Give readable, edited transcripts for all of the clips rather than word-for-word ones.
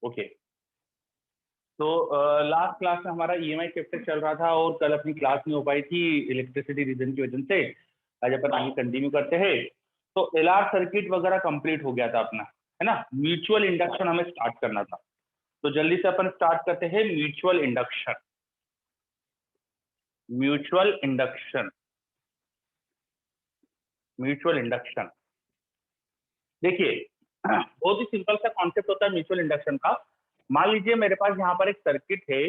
Okay, तो last class में हमारा ईएमआई चैप्टर चल रहा था और कल अपनी क्लास नहीं हो पाई थी इलेक्ट्रिसिटी रीजन की वजह से। आज अपन आगे कंटिन्यू करते हैं। तो एलआर सर्किट वगैरह कंप्लीट हो गया था अपना, है ना। म्यूचुअल इंडक्शन हमें स्टार्ट करना था, तो जल्दी से अपन स्टार्ट करते हैं। Mutual induction, mutual induction, mutual induction. देखिए बहुत ही सिंपल सा कॉन्सेप्ट होता है म्यूचुअल इंडक्शन का। मान लीजिए मेरे पास यहाँ पर एक सर्किट है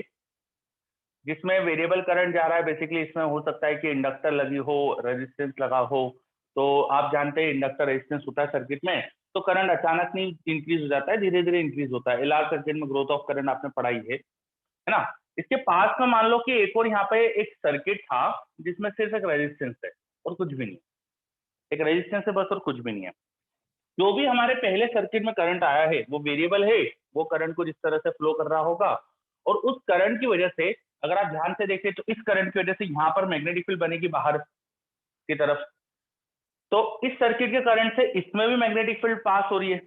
जिसमें वेरिएबल करंट जा रहा है। बेसिकली इसमें हो सकता है कि इंडक्टर लगी हो, रेजिस्टेंस लगा हो। तो आप जानते हैं इंडक्टर रेजिस्टेंस होता है सर्किट में, तो करंट अचानक नहीं इंक्रीज हो जाता है, धीरे धीरे इंक्रीज होता है। एलआर सर्किट में ग्रोथ ऑफ करंट आपने पढ़ाई है ना। इसके पास में मान लो कि एक और यहाँ पे एक सर्किट था जिसमें सिर्फ एक रेजिस्टेंस है और कुछ भी नहीं, एक रेजिस्टेंस है बस और कुछ भी नहीं है। जो भी हमारे पहले सर्किट में करंट आया है वो वेरिएबल है, वो करंट को जिस तरह से फ्लो कर रहा होगा, और उस करंट की वजह से अगर आप ध्यान से देखें तो इस करंट की वजह से यहाँ पर मैग्नेटिक फील्ड बनेगी बाहर की तरफ। तो इस सर्किट के करंट से इसमें भी मैग्नेटिक फील्ड पास हो रही है।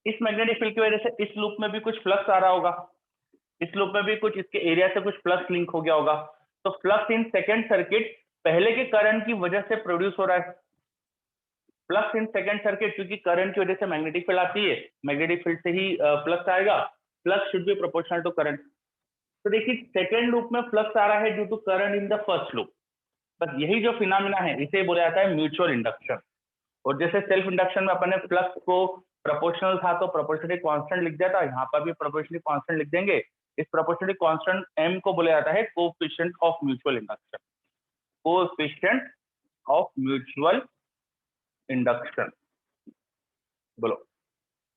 इस मैग्नेटिक फील्ड की वजह से इस लूप में भी कुछ फ्लक्स आ रहा होगा, इस लूप में भी कुछ इसके एरिया से कुछ फ्लक्स लिंक हो गया होगा। तो फ्लक्स इन सेकेंड सर्किट पहले के करंट की वजह से प्रोड्यूस हो रहा है। फ्लक्स इन सेकेंड सर्किट, क्योंकि करंट की वजह से मैग्नेटिक फील्ड आती है, मैग्नेटिक फील्ड से ही फ्लक्स आएगा। Flux should be proportional to current. तो देखिए सेकेंड लूप में फ्लक्स आ रहा है due to current in the first loop. बस यही जो फिनोमेना है इसे बोला जाता है म्यूचुअल इंडक्शन। और जैसे सेल्फ इंडक्शन में अपन ने फ्लक्स को प्रोपोर्शनल था तो प्रोपोर्शनली कांस्टेंट लिख दिया था, यहाँ पर भी प्रोपोर्शनली कांस्टेंट लिख देंगे। इस प्रोपोर्शनली कांस्टेंट m को बोला जाता है coefficient of mutual induction, coefficient of mutual induction. बोलो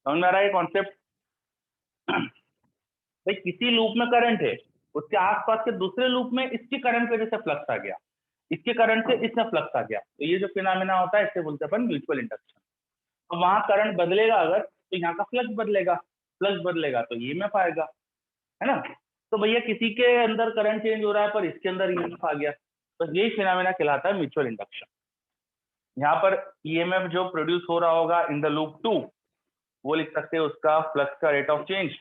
समझ में आ रहा है कॉन्सेप्ट? भाई किसी लूप में करंट है, उसके आसपास के दूसरे लूप में इसके करंट की वजह से फ्लक्स आ गया, इसके करंट से इसमें फ्लक्स आ गया, तो ये जो फिनोमेना होता है इसे बोलते हैं अपन म्यूचुअल इंडक्शन। तो वहां करंट बदलेगा अगर तो यहाँ का फ्लक्स बदलेगा, फ्लक्स बदलेगा तो ईएमएफ आएगा, है ना। तो भैया किसी के अंदर करंट चेंज हो रहा है पर इसके अंदर ईएमएफ आ गया, बस यही फिनोमेना कहलाता है म्यूचुअल इंडक्शन। यहाँ पर ईएमएफ जो प्रोड्यूस हो रहा होगा इन द लूप 2, वो लिख सकते हैं उसका फ्लक्स का rate of change.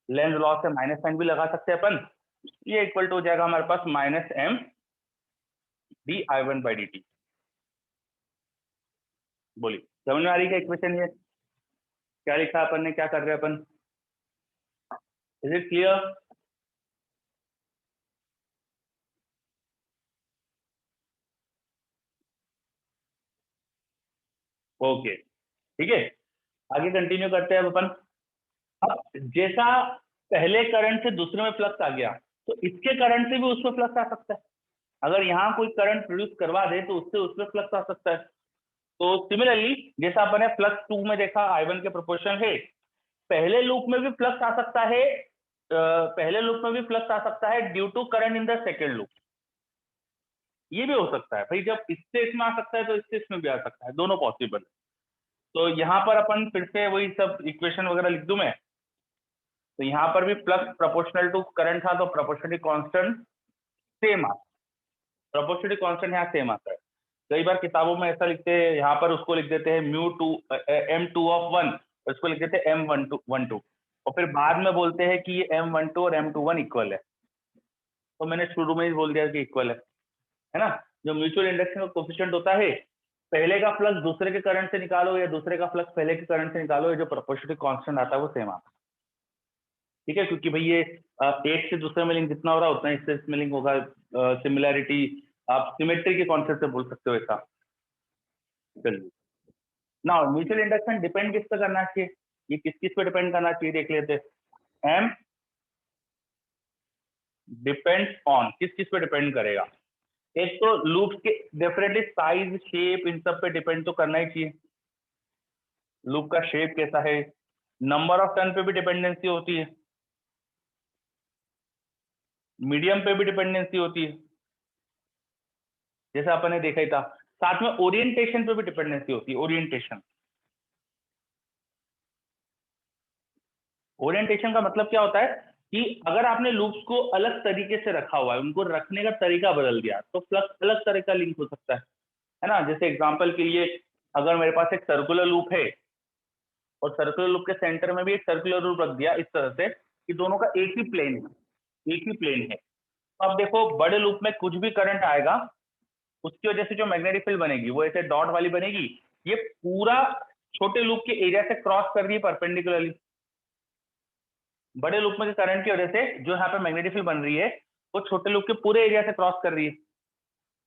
Lenz law से माइनस साइन भी लगा सकते हैं अपन, ये इक्वल टू हो जाएगा हमारे पास minus M D I one by D T. बोलिए समझ में आ रही है इक्वेशन? ये क्या लिखा अपन ने, क्या कर रहे हैं अपन? Is it clear? ओके ठीक है, आगे कंटिन्यू करते हैं अब अपन। अब जैसा पहले करंट से दूसरे में फ्लक्स आ गया, तो इसके करंट से भी उसमें फ्लक्स आ सकता है। अगर यहाँ कोई करंट प्रोड्यूस करवा दे तो उससे उसमें फ्लक्स आ सकता है। तो सिमिलरली जैसा अपन ने फ्लक्स 2 में देखा I1 के प्रोपोर्शन है, पहले लूप में भी फ्लक्स आ सकता है, पहले लूप में भी फ्लक्स आ सकता है due to current in the second loop. ये भी हो सकता है भाई, जब इससे इसमें आ सकता है तो इससे इसमें भी आ सकता है, दोनों पॉसिबल है। तो यहाँ पर अपन फिर से वही सब इक्वेशन वगैरह लिख दूं मैं, तो यहाँ पर भी फ्लक्स प्रोपोर्शनल टू करंट था तो प्रोपोर्शनली कांस्टेंट सेम आता, प्रोपोर्शनली कांस्टेंट यहाँ सेम आता है। कई बार किताबों में ऐसा लिखते हैं, यहाँ पर उसको लिख देते हैं म्यू टू M2 ऑफ 1, उसको लिख देते हैं M12 और फिर बाद में बोलते हैं कि ये M12 और M21 इक्वल है। तो मैंने शुरू में ही बोल दिया कि इक्वल है ना। जो म्यूचुअल इंडक्शन का कोफिशिएंट होता है, पहले का फ्लक्स दूसरे के करंट से निकालो या दूसरे का फ्लक्स पहले के करंट से निकालो, ये जो प्रोपोर्शनली कांस्टेंट आता है वो सेम आता है। ठीक है, क्योंकि भाई ये एक से दूसरे में लिंक जितना हो रहा है उतना इससे इसमें लिंक होगा। सिमिलैरिटी, आप सिमेट्री के कॉन्सेप्ट से बोल सकते हो ऐसा। चलिए ना, म्यूचुअल इंडक्शन डिपेंड किस पे करना चाहिए, ये किस किस पे डिपेंड करना चाहिए देख लेते हैं। एम डिपेंड्स ऑन, किस किस पे डिपेंड करेगा? एक तो लूप के डेफिनेटली साइज, शेप, इन सब पे डिपेंड तो करना ही चाहिए। लूप का शेप कैसा है, नंबर ऑफ टर्न पे भी डिपेंडेंसी होती है, मीडियम पे भी डिपेंडेंसी होती है जैसा अपन ने देखा ही था। साथ में ओरिएंटेशन पे भी डिपेंडेंसी होती है, ओरिएंटेशन। ओरिएंटेशन का मतलब क्या होता है कि अगर आपने लूप्स को अलग तरीके से रखा हुआ है, उनको रखने का तरीका बदल दिया तो फ्लक्स अलग तरह का लिंक हो सकता है ना। जैसे एग्जांपल के लिए अगर मेरे पास एक सर्कुलर लूप है और सर्कुलर लूप के सेंटर में भी एक सर्कुलर लूप रख दिया इस तरह से कि दोनों का एक ही प्लेन है, एक ही प्लेन है। तो अब देखो बड़े लूप में कुछ भी करंट आएगा उसकी वजह से जो मैग्नेटिक फील्ड बनेगी वो ऐसे डॉट वाली बनेगी, ये पूरा छोटे लूप के एरिया से क्रॉस कर रही है परपेंडिकुलरली। बड़े लूप में करंट की वजह से जो यहाँ पे मैग्नेटिक फील्ड बन रही है वो छोटे लूप के पूरे एरिया से क्रॉस कर रही है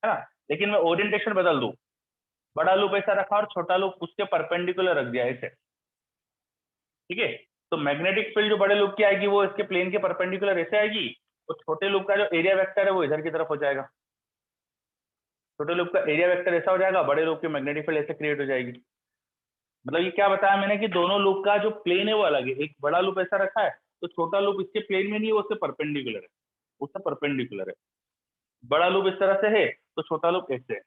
ना। लेकिन मैं ओरिएंटेशन बदल दूं, बड़ा लूप ऐसा रखा और छोटा लूप उसके परपेंडिकुलर रख दिया ऐसे, ठीक है। तो मैग्नेटिक फील्ड जो बड़े लूप की आएगी वो इसके प्लेन के परपेंडिकुलर ऐसे आएगी, और छोटे लूप का जो एरिया वेक्टर है वो इधर की तरफ हो जाएगा। छोटे लूप का एरिया वेक्टर ऐसा हो जाएगा, बड़े लूप की मैग्नेटिक फील्ड ऐसे क्रिएट हो जाएगी। मतलब ये क्या बताया मैंने कि दोनों लूप का जो प्लेन है वो अलग है। एक बड़ा लूप ऐसा रखा है तो छोटा लूप इसके प्लेन में नहीं है, वो उससे परपेंडिकुलर है, उससे परपेंडिकुलर है। बड़ा लूप इस तरह से है तो छोटा लूप ऐसे है।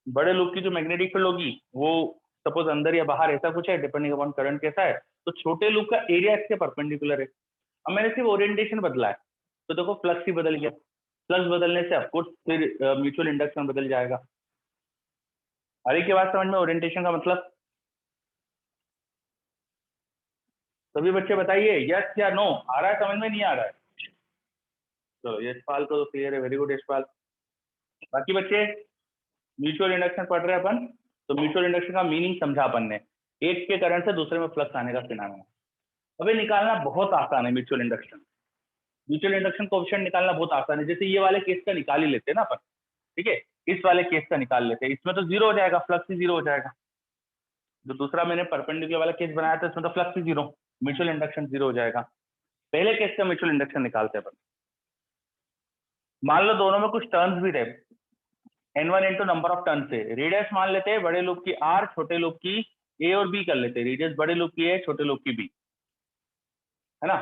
बड़े लूप की जो मैग्नेटिक फील्ड होगी वो सपोज अंदर या बाहर ऐसा कुछ है, डिपेंडिंग अपॉन करंट कैसा है। तो छोटे लूप का एरिया इसके परपेंडिकुलर है। अब मैंने सिर्फ ओरिएंटेशन बदला है तो देखो फ्लक्स ही बदल गया। फ्लक्स बदलने से ऑफकोर्स फिर म्यूचुअल इंडक्शन बदल जाएगा। अरे की बात समझ में ओरिएंटेशन का मतलब? सभी बच्चे बताइए यस या नो, आ रहा है समझ में, नहीं आ रहा है? चलो यशपाल को तो क्लियर है, वेरी गुड यशपाल। बाकी बच्चे म्यूचुअल इंडक्शन पढ़ रहे हैं अपन, तो म्यूचुअल इंडक्शन का मीनिंग समझा अपन ने, एक के करंट से दूसरे में फ्लक्स आने का फिनोमेना। अभी निकालना बहुत आसान है mutual induction. Mutual induction coefficient निकालना बहुत आसान है। जैसे ये वाले केस का निकाल ही लेते हैं ना अपन, ठीक है। इस वाले केस का निकाल लेते हैं, इसमें तो जीरो हो जाएगा, फ्लक्स ही जीरो हो जाएगा। जो दूसरा मैंने परपेंडिकुलर वाला केस बनाया था इसमें तो फ्लक्स ही जीरो, म्यूचुअल इंडक्शन जीरो हो जाएगा। पहले केस का म्यूचुअल इंडक्शन निकालते हैं अपन। मान लो दोनों में कुछ टर्न्स भी थे, n1 into number of turn से। रेडियस मान लेते हैं बड़े लूप की r, छोटे लूप की a और b कर लेते हैं। रेडियस बड़े लूप की a, छोटे लूप की b, है ना।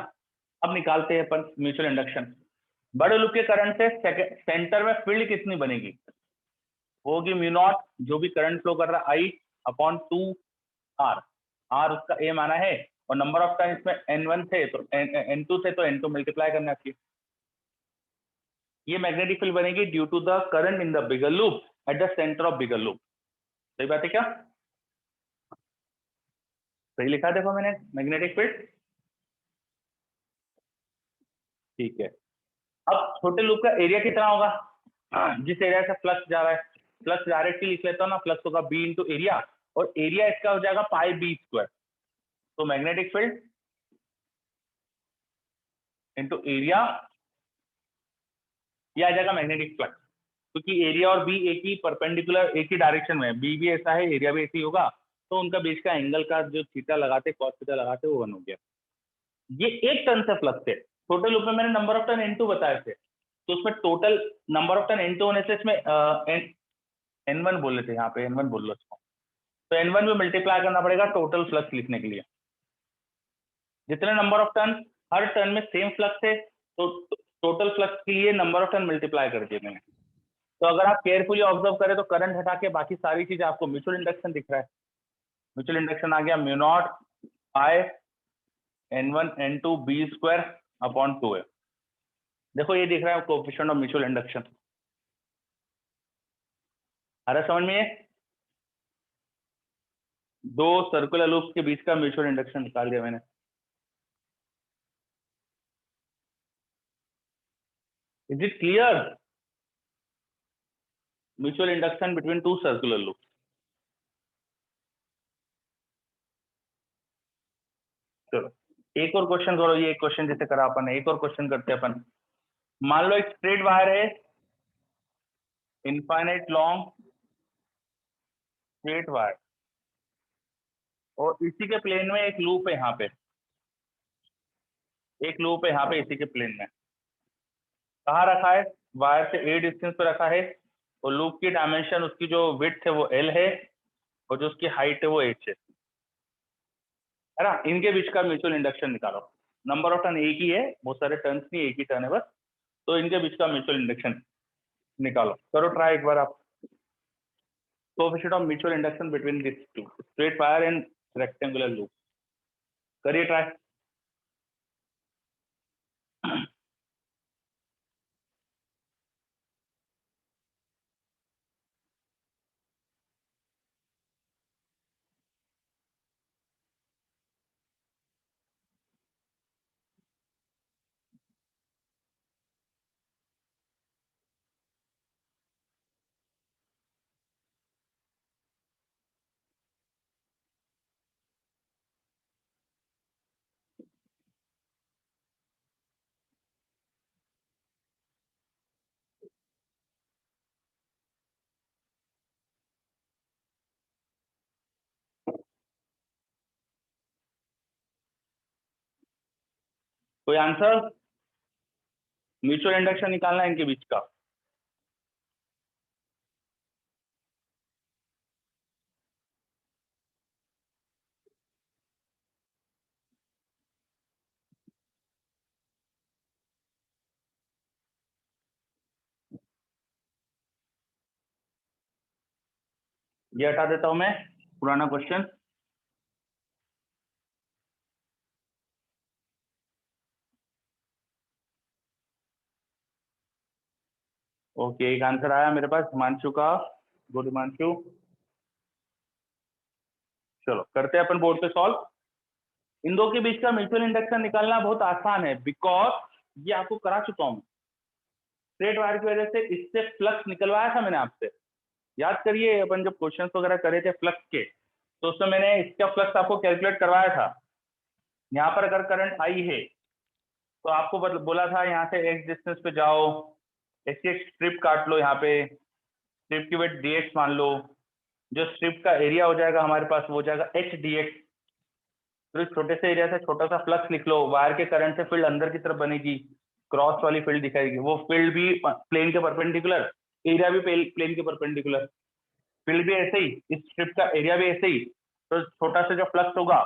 अब निकालते हैं अपन म्यूचुअल इंडक्शन। बड़े लूप के करंट से सेंटर में फील्ड कितनी बनेगी? होगी म्यू नॉट, जो भी करंट फ्लो कर रहा है I अपॉन 2r। r उसका a माना है, और नंबर ऑफ टर्न इसमें n1 थे तो n2 थे तो n2 मल्टीप्लाई करना चाहिए। ये मैग्नेटिक फील्ड बनेगी due to the current in the bigger loop at the centre of bigger loop. सही बात है क्या? सही लिखा देखो मैंने, मैग्नेटिक फील्ड, ठीक है। अब छोटे लूप का एरिया कितना होगा? जिस एरिया से फ्लक्स जा रहा है, फ्लक्स डायरेक्टली लिख लेता हूँ ना, फ्लक्स होगा बी इंटू एरिया, और एरिया इसका हो जाएगा पाई बी स्क्वायर। तो मैग्नेटिक फील्ड इंटू एरिया, ये आ जाएगा मैग्नेटिक फ्लक्स। क्योंकि एरिया और बी एक ही परपेंडिकुलर, एक ही डायरेक्शन में, बी भी ऐसा है एरिया भी ऐसी होगा, तो उनका बीच का एंगल का जो थीटा लगाते, कॉस थीटा लगाते, वो वन हो गया। ये एक टर्न से फ्लक्स है। छोटे लूप में मैंने नंबर ऑफ टर्न n2 बताए थे, तो उसमें total number of turn n2 होने से इसमें n1 बोल लेते हैं, यहाँ पे n1 बोल लो इसको। तो n1 में मल्टीप्लाई करना पड़ेगा टोटल फ्लक्स लिखने के लिए। जितने number of turn, her turn में सेम फ्लक्स है, तो टोटल फ्लक्स के लिए नंबर ऑफ टर्न मल्टीप्लाई कर दिए मैंने। तो अगर आप केयरफुली ऑब्जर्व करें तो करंट हटा के बाकी सारी चीजें आपको म्यूचुअल इंडक्शन दिख रहा है। म्यूचुअल इंडक्शन आ गया mu not I n1 n2 b square upon 2 है। देखो ये दिख रहा है कोएफिशिएंट ऑफ म्यूचुअल इंडक्शन। आ रहा समझ में? ये दो सर्कुलर लूप्स के बीच का म्यूचुअल इंडक्शन निकाल दिया मैंने। Is it clear? Mutual induction between two circular loop. चलो एक और क्वेश्चन करो, ये एक क्वेश्चन जैसे करा अपन ने, एक और क्वेश्चन करते हैं अपन। मान लो एक स्ट्रेट वायर है, इनफाइनाइट लॉन्ग स्ट्रेट वायर, और इसी के प्लेन में एक लूप है, यहाँ पे एक लूप है, यहाँ पे इसी के प्लेन में। कहाँ रखा है? वायर से ए डिस्टेंस पे रखा है, और लूप की डायमेंशन, उसकी जो विड्थ है वो एल है, और जो उसकी हाइट है वो एच है ना। इनके बीच का म्यूचुअल इंडक्शन निकालो। नंबर ऑफ टर्न एक ही है, बहुत सारे टर्न्स नहीं, एक ही टर्न है बस। तो इनके बीच का म्यूचुअल इंडक्शन निकालो, करो ट्राई एक बार आप। Coefficient of mutual induction between this two straight wire and rectangular loop, करिए ट्राई। कोई आंसर? म्यूचुअल इंडक्शन निकालना है इनके बीच का। ये हटा देता हूं मैं पुराना क्वेश्चन। ओके, एक आंसर आया मेरे पास हिमांशु का। गुड हिमांशु। चलो करते हैं अपन बोर्ड पे सॉल्व। इन दो के बीच का म्यूचुअल इंडक्शन निकालना बहुत आसान है, बिकॉज ये आपको करा चुका हूं। स्ट्रेट वायर की वजह से इससे फ्लक्स निकलवाया था मैंने आपसे। याद करिए अपन जब क्वेश्चंस वगैरह करे थे फ्लक्स के, तो उसमें मैंने इसका फ्लक्स आपको कैलकुलेट करवाया था। यहाँ पर अगर करंट आई है तो आपको बोला था यहाँ से एक्स डिस्टेंस पे जाओ, ऐसी एक स्ट्रिप काट लो, यहाँ पे स्ट्रिप की वेट dx मान लो। जो स्ट्रिप का एरिया हो जाएगा हमारे पास वो हो जाएगा एच dx। तो इस छोटे से एरिया से छोटा सा फ्लक्स लिख लो। वायर के करंट से फील्ड अंदर की तरफ बनेगी, क्रॉस वाली फील्ड दिखाएगी। वो फील्ड भी प्लेन के परपेंडिकुलर, एरिया भी प्लेन के परपेंडिकुलर। फील्ड भी ऐसे ही, इस स्ट्रिप का एरिया भी ऐसे ही। तो छोटा सा जो फ्लक्स होगा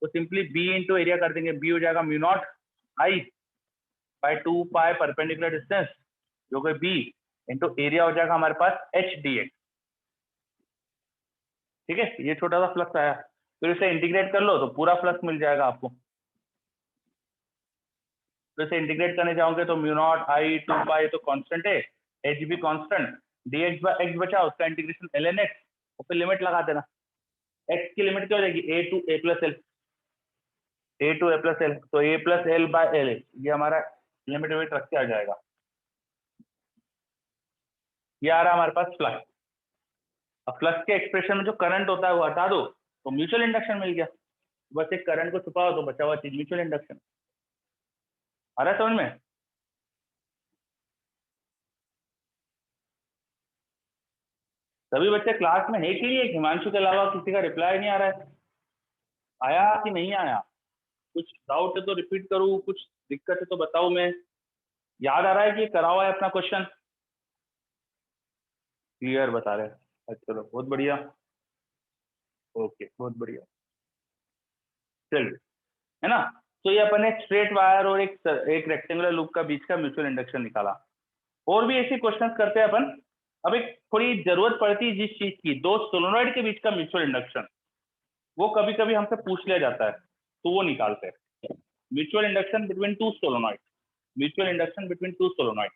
तो सिंपली बी इंटू एरिया कर देंगे। बी हो जाएगा mu not I bye 2 pi perpendicular distance, जो कि बी इंटू एरिया हो जाएगा हमारे पास एच dx। ठीक है, ये छोटा सा फ्लक्स आया। फिर इसे इंटीग्रेट कर लो तो पूरा फ्लक्स मिल जाएगा आपको। तो इसे इंटीग्रेट करने जाओगे तो म्यू नॉट आई 2 पाई तो कांस्टेंट है, एच भी कांस्टेंट, dx बाय एक्स बचा, उसका इंटीग्रेशन ln x, और फिर लिमिट लगा देना। x की लिमिट क्या हो जाएगी, a to a plus L, a to a plus L, तो a plus L by L, ये हमारा लिमिट वेट रख के आ जाएगा। ये आ रहा हमारे पास फ्लक्स। अब फ्लक्स के एक्सप्रेशन में जो करंट होता है वो हटा दो तो म्यूचुअल इंडक्शन मिल गया। बस एक करंट को छुपाओ तो बचा हुआ चीज म्यूचुअल इंडक्शन। आ रहा है समझ में? सभी बच्चे क्लास में है कि नहीं? हिमांशु के अलावा किसी का रिप्लाई नहीं आ रहा है। आया कि नहीं आया? कुछ डाउट है तो रिपीट करूँ, कुछ दिक्कत है तो बताऊँ मैं। याद आ रहा है कि करा हुआ है अपना क्वेश्चन? क्लियर बता रहे हैं? अच्छा चलो बहुत बढ़िया। ओके बहुत बढ़िया। चलिए, है ना? तो ये अपन ने स्ट्रेट वायर और एक रेक्टेंगुलर लूप का बीच का म्यूचुअल इंडक्शन निकाला। और भी ऐसे क्वेश्चंस करते हैं अपन। अब एक थोड़ी जरूरत पड़ती है जिस चीज की, दो सोलोनॉइड के बीच का म्यूचुअल इंडक्शन, वो कभी कभी हमसे पूछ लिया जाता है, तो वो निकालते हैं। Mutual induction between two solenoid, mutual induction between two solenoid,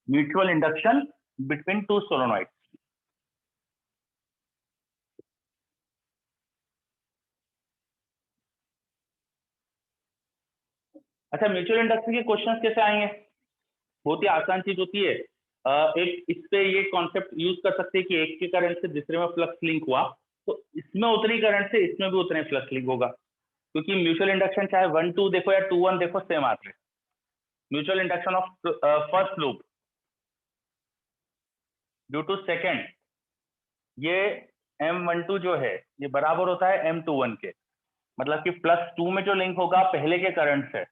mutual induction between two solenoid. अच्छा, म्यूचुअल इंडक्शन के क्वेश्चंस कैसे आएंगे? बहुत ही आसान चीज होती है। एक इस पे ये कॉन्सेप्ट यूज कर सकते हैं कि एक के करंट से दूसरे में फ्लक्स लिंक हुआ, तो इसमें उतनी करंट से इसमें भी उतने फ्लक्स लिंक होगा, क्योंकि म्यूचुअल इंडक्शन चाहे 1-2 देखो या 2-1 देखो सेम आते हैं। Mutual induction of first loop due to second, ये M12 जो है ये बराबर होता है M21 के। मतलब कि +2 में जो लिंक होगा पहले के करंट से,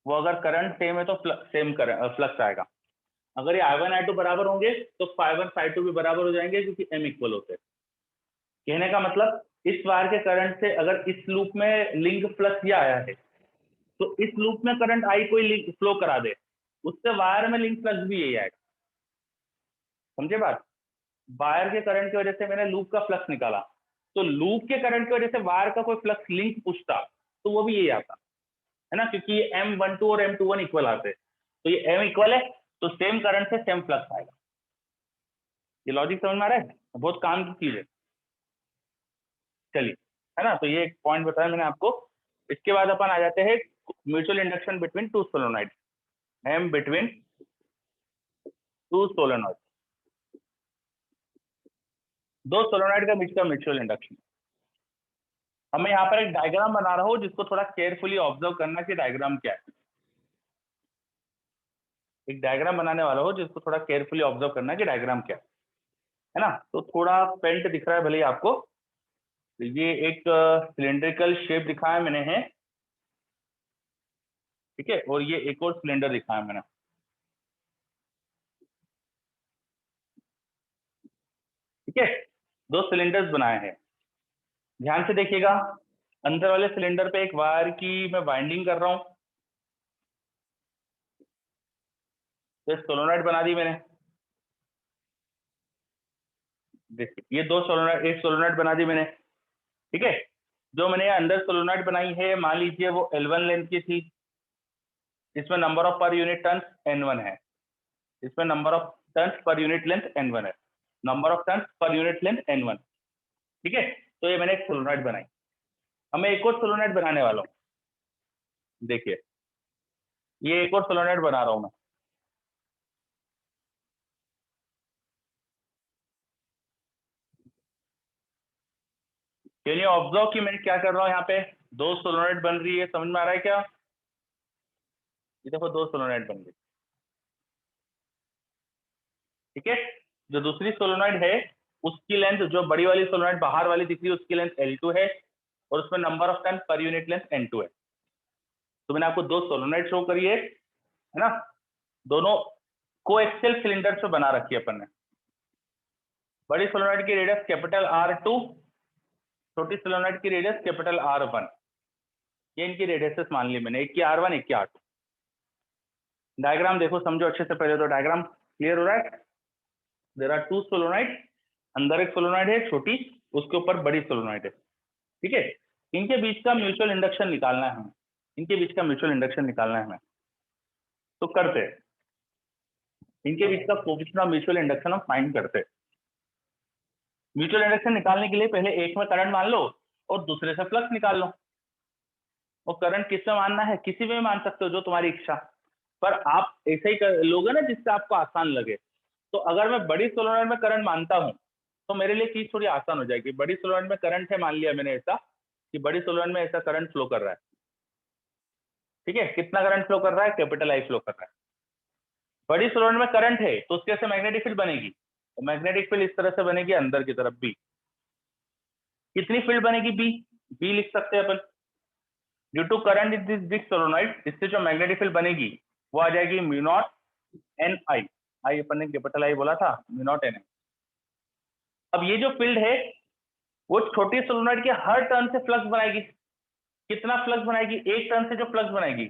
वो अगर करंट सेम है तो सेम फ्लक्स आएगा। अगर ये I1 I2 बराबर होंगे तो ∅1 ∅2 भी बराबर हो जाएंगे, क्योंकि M इक्वल होते हैं। कहने का मतलब इस वायर के करंट से अगर इस लूप में लिंक फ्लक्स ये आया है, तो इस लूप में करंट आई कोई लिंक फ्लो करा दे, उससे वायर में लिंक फ्लक्स भी यही आएगा। समझे बात? वायर के करंट की वजह से मैंने लूप का फ्लक्स निकाला, तो लूप के करंट की वजह से वायर का कोई फ्लक्स लिंक पूछता तो वो भी यही आता, है ना? क्योंकि ये M12 और M21 इक्वल आते हैं, तो ये M इक्वल है तो सेम करंट से सेम फ्लक्स आएगा। ये लॉजिक समझ में आ रहा है? बहुत काम की चीज है। चलिए, है ना? तो ये एक पॉइंट बताया मैंने आपको। इसके बाद अपन आ जाते हैं mutual induction between two solenoid, M between two solenoid, दो सोलोनॉइड का बीच का म्यूचुअल इंडक्शन। अब मैं यहाँ पर एक डायग्राम बना रहा हूँ जिसको थोड़ा केयरफुली ऑब्जर्व करना कि डायग्राम क्या है। एक डायग्राम बनाने वाला हो जिसको थोड़ा केयरफुली ऑब्जर्व करना कि डायग्राम क्या है ना? तो थोड़ा पेंट दिख रहा है भले ही आपको, ये एक सिलेंड्रिकल शेप दिखाया मैंने है, ठीक है, और ये एक और सिलेंडर दिखाया मैंने, ठीक है, दो सिलेंडर्स बनाए हैं। ध्यान से देखिएगा, अंदर वाले सिलेंडर पे एक वायर की मैं बाइंडिंग कर रहा हूँ, तो सोलोनॉइड बना दी मैंने। देखिए ये दो सोलोनॉइड, एक सोलोनॉइड बना दी मैंने, ठीक है। जो मैंने अंदर सोलोनॉइड बनाई है, मान लीजिए वो L1 लेंथ की थी, इसमें number of per unit turns N1 है, इसमें number of turns per unit length N1 है, number of turns per unit length N1, ठीक है। तो ये मैंने एक सोलोनॉइड बनाई। अब मैं एक और सोलोनॉइड बनाने वाला हूँ। देखिए ये एक और सोलोनॉइड बना रहा हूँ मैं। कैन यू ऑब्जर्व कि मैं क्या कर रहा हूँ यहाँ पे, दो सोलोनॉइड बन रही है, समझ में आ रहा है क्या? ये देखो दो सोलोनॉइड बन गई, ठीक है। जो दूसरी सोलोनॉइड है उसकी लेंथ, जो बड़ी वाली सोलोनॉइड बाहर वाली दिख रही है, उसकी लेंथ L2 है, और उसमें number of turn per unit length N2 है। तो मैंने आपको दो सोलोनॉइड शो करी है ना, दोनों कोएक्सियल सिलेंडर पे बना रखी है अपन ने। बड़ी सोलोनॉइड की रेडियस कैपिटल R2, छोटी सोलोनॉइड की रेडियस कैपिटल R1। ये इनकी रेडियसेस मान ली मैंने, एक की R1 एक की R2। डायग्राम देखो, समझो अच्छे से, पहले तो डायग्राम क्लियर हो रहा है। देयर आर टू सोलोनॉइड, अंदर एक सोलोनॉइड है छोटी, उसके ऊपर बड़ी सोलोनॉइड है, ठीक है। इनके बीच का म्यूचुअल इंडक्शन निकालना है हमें, इनके बीच का म्यूचुअल इंडक्शन निकालना है हमें। तो करते हैं, इनके बीच का कोएफिशिएंट ऑफ म्यूचुअल इंडक्शन हम फाइंड करते हैं। म्यूचुअल इंडक्शन निकालने के लिए पहले एक में करंट मान लो और दूसरे से फ्लक्स निकाल लो। और करंट किस में मानना है, किसी में मान सकते हो, जो तुम्हारी इच्छा, पर आप ऐसे ही लोगे ना जिससे आपको आसान लगे। तो अगर मैं बड़ी सोलेनॉइड में करंट मानता हूं तो मेरे लिए चीज थोड़ी आसान हो जाएगी। बड़ी सोलेनॉइड में करंट है, मान लिया मैंने ऐसा कि बड़ी सोलेनॉइड में ऐसा करंट फ्लो कर रहा है, ठीक है। कितना करंट फ्लो कर रहा है, कैपिटल आई फ्लो कर रहा है। बड़ी सोलेनॉइड में करंट है तो उसके से मैग्नेटिक फील्ड बनेगी, तो मैग्नेटिक फील्ड इस तरह से बनेगी अंदर की तरफ बी। कितनी फील्ड बनेगी, बी, बी लिख सकते हैं अपन, due to current in this big solenoid, इससे जो मैग्नेटिक फील्ड बनेगी वो आ जाएगी mu naught N I, I अपन ने कैपिटल आई बोला था, म्यू नॉट एन आई। अब ये जो फील्ड है वो छोटी सोलेनॉइड के हर टर्न से फ्लक्स बनाएगी। कितना फ्लक्स बनाएगी, एक टर्न से जो फ्लक्स बनाएगी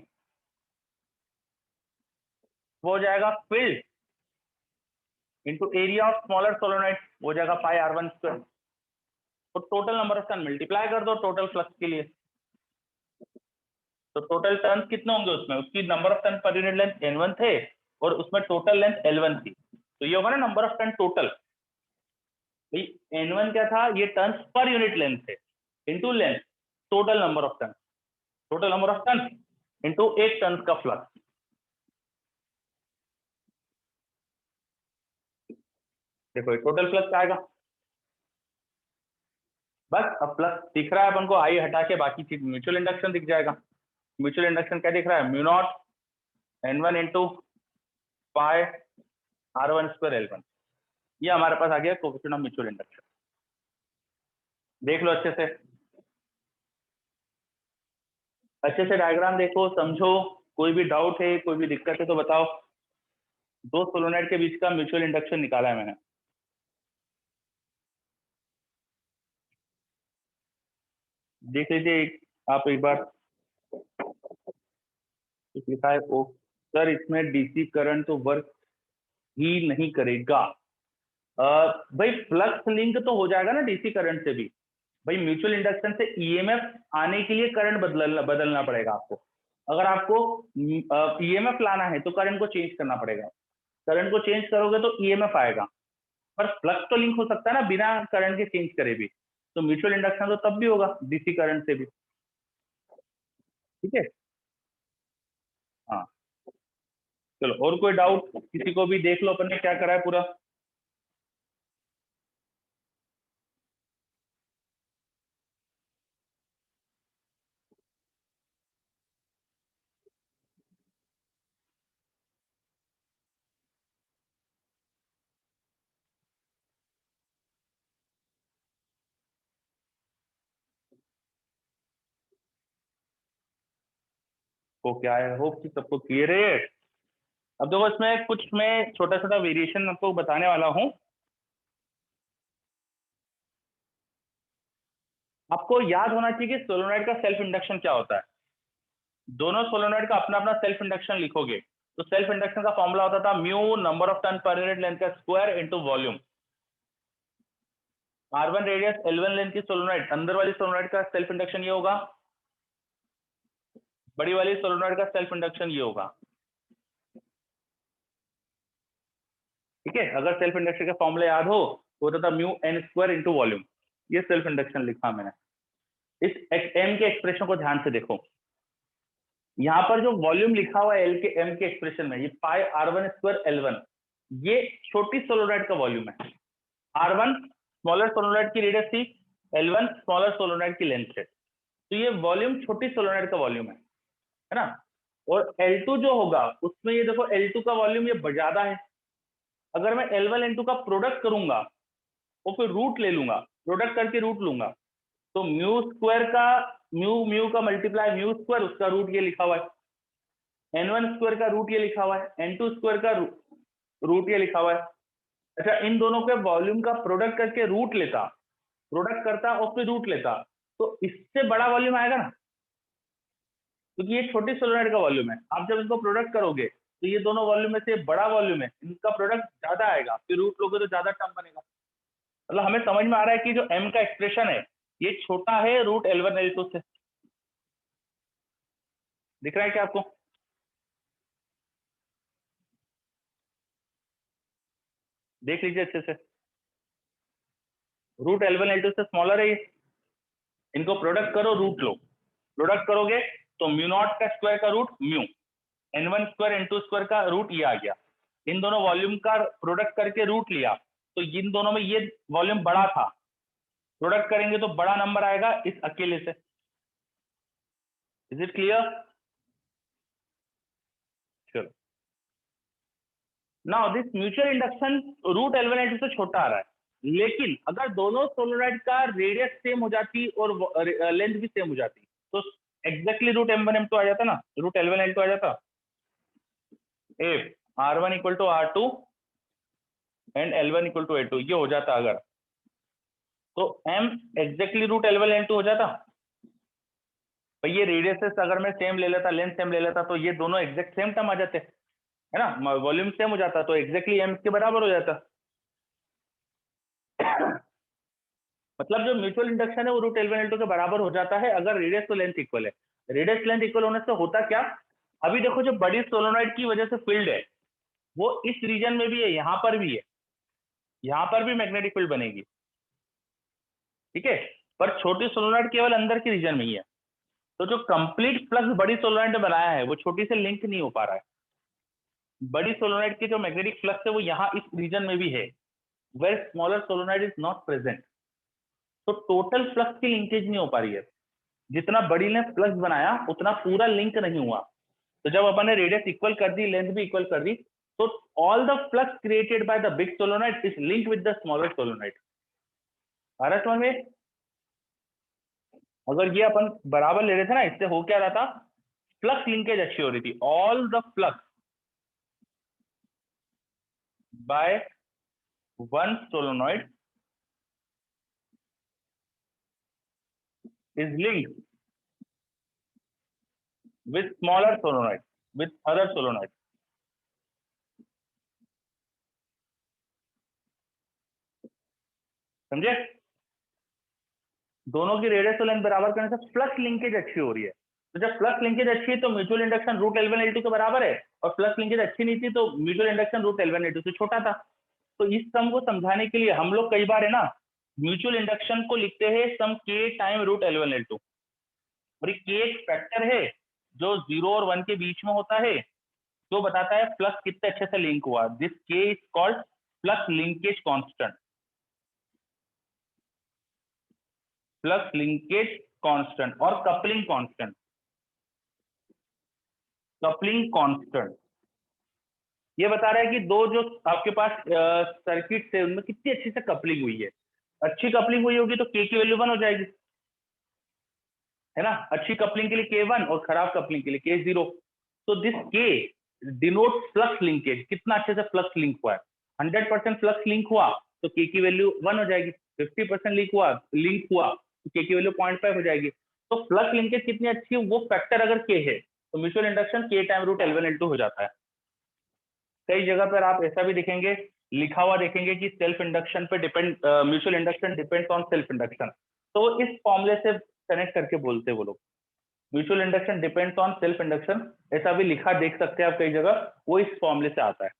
वो हो जाएगा field into area of smaller solenoid, वो हो जाएगा पाई R1 स्क्वायर। तो total number of turn multiply कर दो टोटल फ्लक्स के लिए, तो टोटल टर्न कितने होंगे उसमें, उसकी number of turn per unit length N1 थे और उसमें टोटल लेंथ L1 थी, तो ये होगा ना नंबर ऑफ टर्न टोटल। भाई N1 क्या था, ये टर्न्स पर यूनिट लेंथ थे, into length, total number of turn, total number of turn into एक टर्न का फ्लक्स। देखो टोटल फ्लक्स आएगा। बस अब फ्लक्स दिख रहा है अपन को, आई हटा के बाकी चीज म्यूचुअल इंडक्शन दिख जाएगा। म्यूचुअल इंडक्शन क्या दिख रहा है, mu naught N1 into pi R1 square L1। ये हमारे पास आ गया कोएफिशिएंट ऑफ म्यूचुअल इंडक्शन। देख लो अच्छे से, अच्छे से डायग्राम देखो, समझो। कोई भी डाउट है, कोई भी दिक्कत है तो बताओ। दो सोलोनाइड के बीच का म्यूचुअल इंडक्शन निकाला है मैंने। देख लीजिए आप एक बार, कुछ लिखा है ओ सर, इसमें डीसी करंट तो वर्क ही नहीं करेगा। भाई फ्लक्स लिंक तो हो जाएगा ना डीसी करंट से भी। भाई म्यूचुअल इंडक्शन से ईएमएफ आने के लिए करंट बदलना बदलना पड़ेगा आपको। अगर आपको ईएमएफ लाना है तो करंट को चेंज करना पड़ेगा, करंट को चेंज करोगे तो ईएमएफ आएगा। पर फ्लक्स तो लिंक हो सकता है ना बिना करंट के चेंज करे भी, तो म्यूचुअल इंडक्शन तो तब भी होगा डीसी करंट से भी, ठीक है। हाँ, चलो और कोई डाउट किसी को भी, देख लो अपन ने क्या करा है पूरा। को क्या है, होप कि सबको क्लियर है। अब देखो इसमें कुछ मैं छोटा छोटा वेरिएशन आपको बताने वाला हूँ। आपको याद होना चाहिए कि सोलोनॉइड का सेल्फ इंडक्शन क्या होता है। दोनों सोलोनॉइड का अपना अपना सेल्फ इंडक्शन लिखोगे तो सेल्फ इंडक्शन का फॉर्मूला होता था mu number of turn per unit length का square into volume. R1 radius L1 length की सोलोनॉइड, अंदर वाली सोलोनॉइड का सेल्फ इंडक्शन ये होगा, बड़ी वाली सोलोनॉइड का सेल्फ इंडक्शन ये होगा। ठीक है, अगर सेल्फ इंडक्शन का फॉर्मूला याद हो तो होता था mu n square into volume. ये सेल्फ इंडक्शन लिखा मैंने। इस एम के एक्सप्रेशन को ध्यान से देखो, यहाँ पर जो वॉल्यूम लिखा हुआ है एल के एम के एक्सप्रेशन में, ये पाई R1 स्क्वायर L1, ये छोटी सोलोनॉइड का वॉल्यूम है। R1 स्मॉलर सोलोनॉइड की रेडियस थी, L1 स्मॉलर सोलोनॉइड की लेंथ है, तो ये वॉल्यूम छोटी सोलोनॉइड का वॉल्यूम है ना। और L2 जो होगा उसमें ये देखो L2 का वॉल्यूम ये ज्यादा है। अगर मैं L1 L2 का प्रोडक्ट करूंगा और फिर रूट ले लूंगा, प्रोडक्ट करके रूट लूंगा, तो म्यू स्क्वायर का म्यू म्यू का मल्टीप्लाई म्यू स्क्वायर, उसका रूट ये लिखा हुआ है, N1 स्क्वायर का रूट ये लिखा हुआ है, N2 स्क्वायर का रूट ये लिखा हुआ है। अच्छा, इन दोनों के वॉल्यूम का प्रोडक्ट करके रूट लेता, प्रोडक्ट करता और फिर रूट लेता, तो इससे बड़ा वॉल्यूम आएगा ना, क्योंकि ये छोटी सोलोनॉइड का वॉल्यूम है। आप जब इनको प्रोडक्ट करोगे तो ये दोनों वॉल्यूम में से बड़ा वॉल्यूम है, इनका प्रोडक्ट ज्यादा आएगा, फिर रूट लोगे तो ज्यादा टर्म बनेगा। मतलब हमें समझ में आ रहा है कि जो m का एक्सप्रेशन है ये छोटा है रूट L1 L2 से। दिख रहा है क्या आपको? देख लीजिए अच्छे से, रूट L1 L2 से स्मॉलर है ये। इनको प्रोडक्ट करो, रूट लो, प्रोडक्ट करोगे तो म्यू नॉट का स्क्वायर का root mu, N1 square N2 square का रूट ये आ गया। इन दोनों वॉल्यूम का प्रोडक्ट करके रूट लिया, तो इन दोनों में ये वॉल्यूम बड़ा था, प्रोडक्ट करेंगे तो बड़ा नंबर आएगा इस अकेले से। Is it clear? चलो, now this mutual induction root L1 L2 से छोटा आ रहा है, लेकिन अगर दोनों सोलोनॉइड का रेडियस सेम हो जाती और लेंथ भी सेम हो जाती तो एग्जैक्टली रूट M1 M2 आ जाता ना, रूट L1 L2 आ जाता। If R1 equal to R2 and L1 equal to A2 ये हो जाता अगर, तो M exactly root L1 L2 हो जाता। भाई ये रेडियसेस अगर मैं सेम ले लेता, लेंथ सेम ले लेता, तो ये दोनों एग्जैक्ट सेम टर्म आ जाते, है ना, वॉल्यूम सेम हो जाता, तो एग्जैक्टली M के बराबर हो जाता। मतलब जो म्यूचुअल इंडक्शन है वो रूट L1 L2 के बराबर हो जाता है अगर रेडियस तो लेंथ इक्वल है। रेडियस लेंथ इक्वल होने से होता क्या, अभी देखो जो बड़ी सोलोनॉइड की वजह से फील्ड है वो इस रीजन में भी है, यहाँ पर भी है, यहाँ पर भी मैग्नेटिक फील्ड बनेगी, ठीक है, पर छोटी सोलोनॉइड केवल अंदर के रीजन में ही है। तो जो कंप्लीट फ्लक्स बड़ी सोलोनॉइड ने बनाया है वो छोटी से लिंक नहीं हो पा रहा है। बड़ी सोलोनॉइड की जो मैग्नेटिक फ्लक्स है वो यहाँ इस रीजन में भी है, where smaller solenoid is not present. तो टोटल फ्लक्स की लिंकेज नहीं हो पा रही है, जितना बड़ी ने फ्लक्स बनाया उतना पूरा लिंक नहीं हुआ। तो जब अपन ने रेडियस इक्वल कर दी, लेंथ भी इक्वल कर दी, तो all the flux created by the big solenoid is linked with the smaller solenoid. आ रहा समझ में? अगर ये अपन बराबर ले रहे थे ना, इससे हो क्या रहा था, फ्लक्स लिंकेज अच्छी हो रही थी। All the flux by one solenoid is linked with smaller solenoid, with other solenoid. समझे? दोनों की रेडियस और लेंथ बराबर करने से फ्लक्स लिंकेज अच्छी हो रही है। तो जब फ्लक्स लिंकेज अच्छी है तो mutual induction root L1 L2 के बराबर है, और फ्लक्स लिंकेज अच्छी नहीं थी तो mutual induction root L1 L2 से छोटा था। तो इस सम को समझाने के लिए हम लोग कई बार है ना म्यूचुअल इंडक्शन को लिखते हैं सम k time root L1 L2, और ये k एक फैक्टर है जो 0 और 1 के बीच में होता है, जो बताता है फ्लक्स कितने अच्छे से लिंक हुआ। This k is called flux linkage constant, flux linkage constant और कपलिंग कांस्टेंट। कपलिंग कांस्टेंट ये बता रहा है कि दो जो आपके पास सर्किट है उनमें कितनी अच्छी से कपलिंग हुई है। अच्छी कपलिंग हुई होगी तो k की वैल्यू 1 हो जाएगी। है ना, अच्छी कपलिंग के लिए K1 और खराब कपलिंग के लिए K0। तो this K denote flux linkage, कितना अच्छे से फ्लक्स लिंक हुआ है। 100% फ्लक्स लिंक हुआ तो K की वैल्यू 1 हो जाएगी, 50% लिंक हुआ तो K की वैल्यू 0.5 हो जाएगी। तो फ्लक्स लिंकेज कितनी अच्छी है, वो फैक्टर अगर K है तो mutual induction K time root L1 L2 हो जाता है। कई जगह पर आप ऐसा भी देखेंगे, लिखा हुआ देखेंगे कि सेल्फ इंडक्शन पे depend, mutual induction depends on self induction, तो इस फॉर्मूले से कनेक्ट करके बोलते हैं वो लोग, mutual induction depends on self induction, ऐसा भी लिखा देख सकते हैं आप कई जगह, वो इस फॉर्मूले से आता है।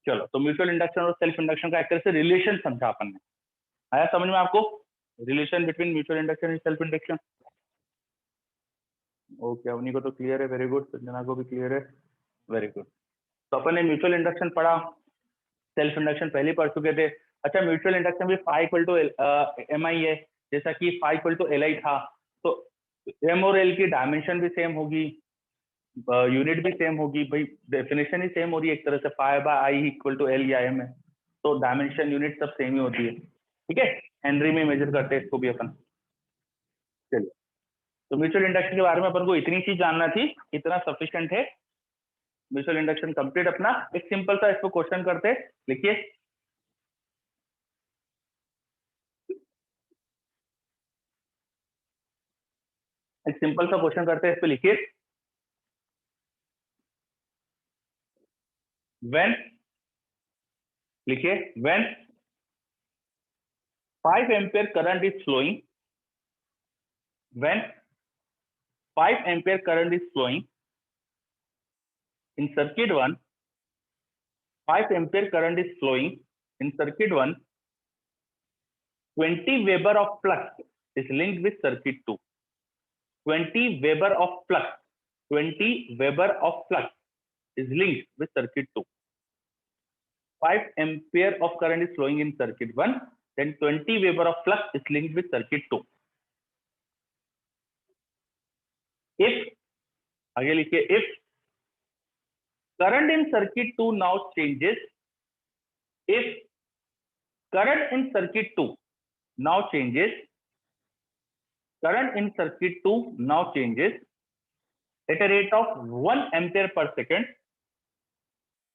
चलो, तो म्यूचुअल इंडक्शन और सेल्फ इंडक्शन का एक तरह से रिलेशन समझा अपन ने, आया समझ में आपको, relation between mutual induction and self induction. Okay, Avni को तो क्लियर है, वेरी गुड, संजना को भी क्लियर है, वेरी गुड। तो अपन ने म्यूचुअल इंडक्शन पढ़ा, सेल्फ इंडक्शन पहले पढ़ चुके थे। अच्छा, म्यूचुअल इंडक्शन भी phi equal to M I है, जैसा कि phi equal to L I था, तो एम और एल की डायमेंशन भी सेम होगी, यूनिट भी सेम होगी, भाई डेफिनेशन ही सेम हो रही है एक तरह से, phi by I equal to L या एम है, तो डायमेंशन यूनिट सब सेम ही होती है, ठीक है। हेनरी में मेजर करते हैं इसको भी अपन। चलिए, तो म्यूचुअल इंडक्शन के बारे में अपन को इतनी चीज जानना थी, इतना सफिशिएंट है। म्यूचुअल इंडक्शन कंप्लीट अपना। एक सिंपल सा इसको क्वेश्चन करते, लिखिए, एक सिंपल सा क्वेश्चन करते हैं, इस पे लिखिए, व्हेन, लिखिए, when 5 ampere current is flowing, when 5 ampere current is flowing in circuit 1, 5 ampere current is flowing in circuit 1, 20 Weber of flux is linked with circuit 2, 20 Weber of flux, 20 Weber of flux is linked with circuit 2, 5 ampere of current is flowing in circuit 1, then 20 Weber of flux is linked with circuit 2. If, आगे लिखिए, if current in circuit 2 now changes, if current in circuit 2 now changes, current in circuit 2 now changes at a rate of 1 ampere per second,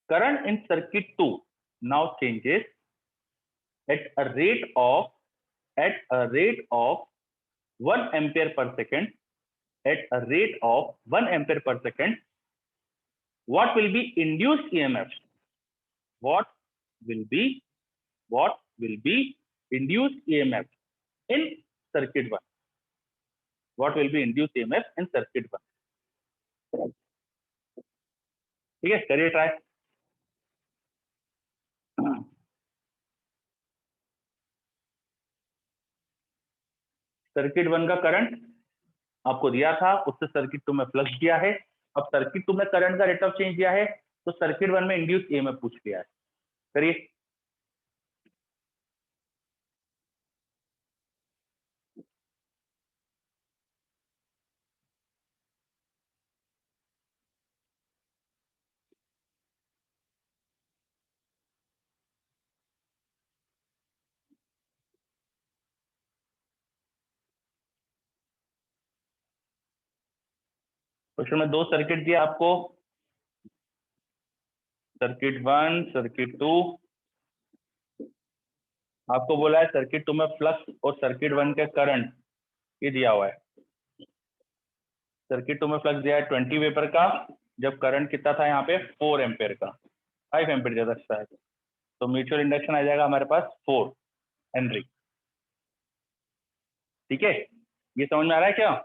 current in circuit 2 now changes at a rate of 1 ampere per second, at a rate of 1 ampere per second, what will be induced EMF? What will be induced EMF in circuit 1? What will be induced EMF in circuit 1? ठीक है, करिए try. Circuit 1 का current आपको दिया था, उससे circuit 2 में flux दिया है, अब सर्किट 2 में करंट का रेट ऑफ चेंज दिया है, तो सर्किट 1 में इंड्यूस ईएमएफ पूछ लिया है, करिए। क्वेश्चन में 2 सर्किट दिया आपको, सर्किट 1, सर्किट 2, आपको बोला है सर्किट 2 में फ्लक्स और सर्किट 1 के करंट ये दिया हुआ है। सर्किट 2 में फ्लक्स दिया है 20 वेबर का, जब करंट कितना था यहाँ पे 4 एम्पेयर का, 5 एम्पेयर ज्यादा अच्छा है, तो म्यूचुअल इंडक्शन आ जाएगा हमारे पास 4 हेनरी। ठीक है, ये समझ में आ रहा है क्या?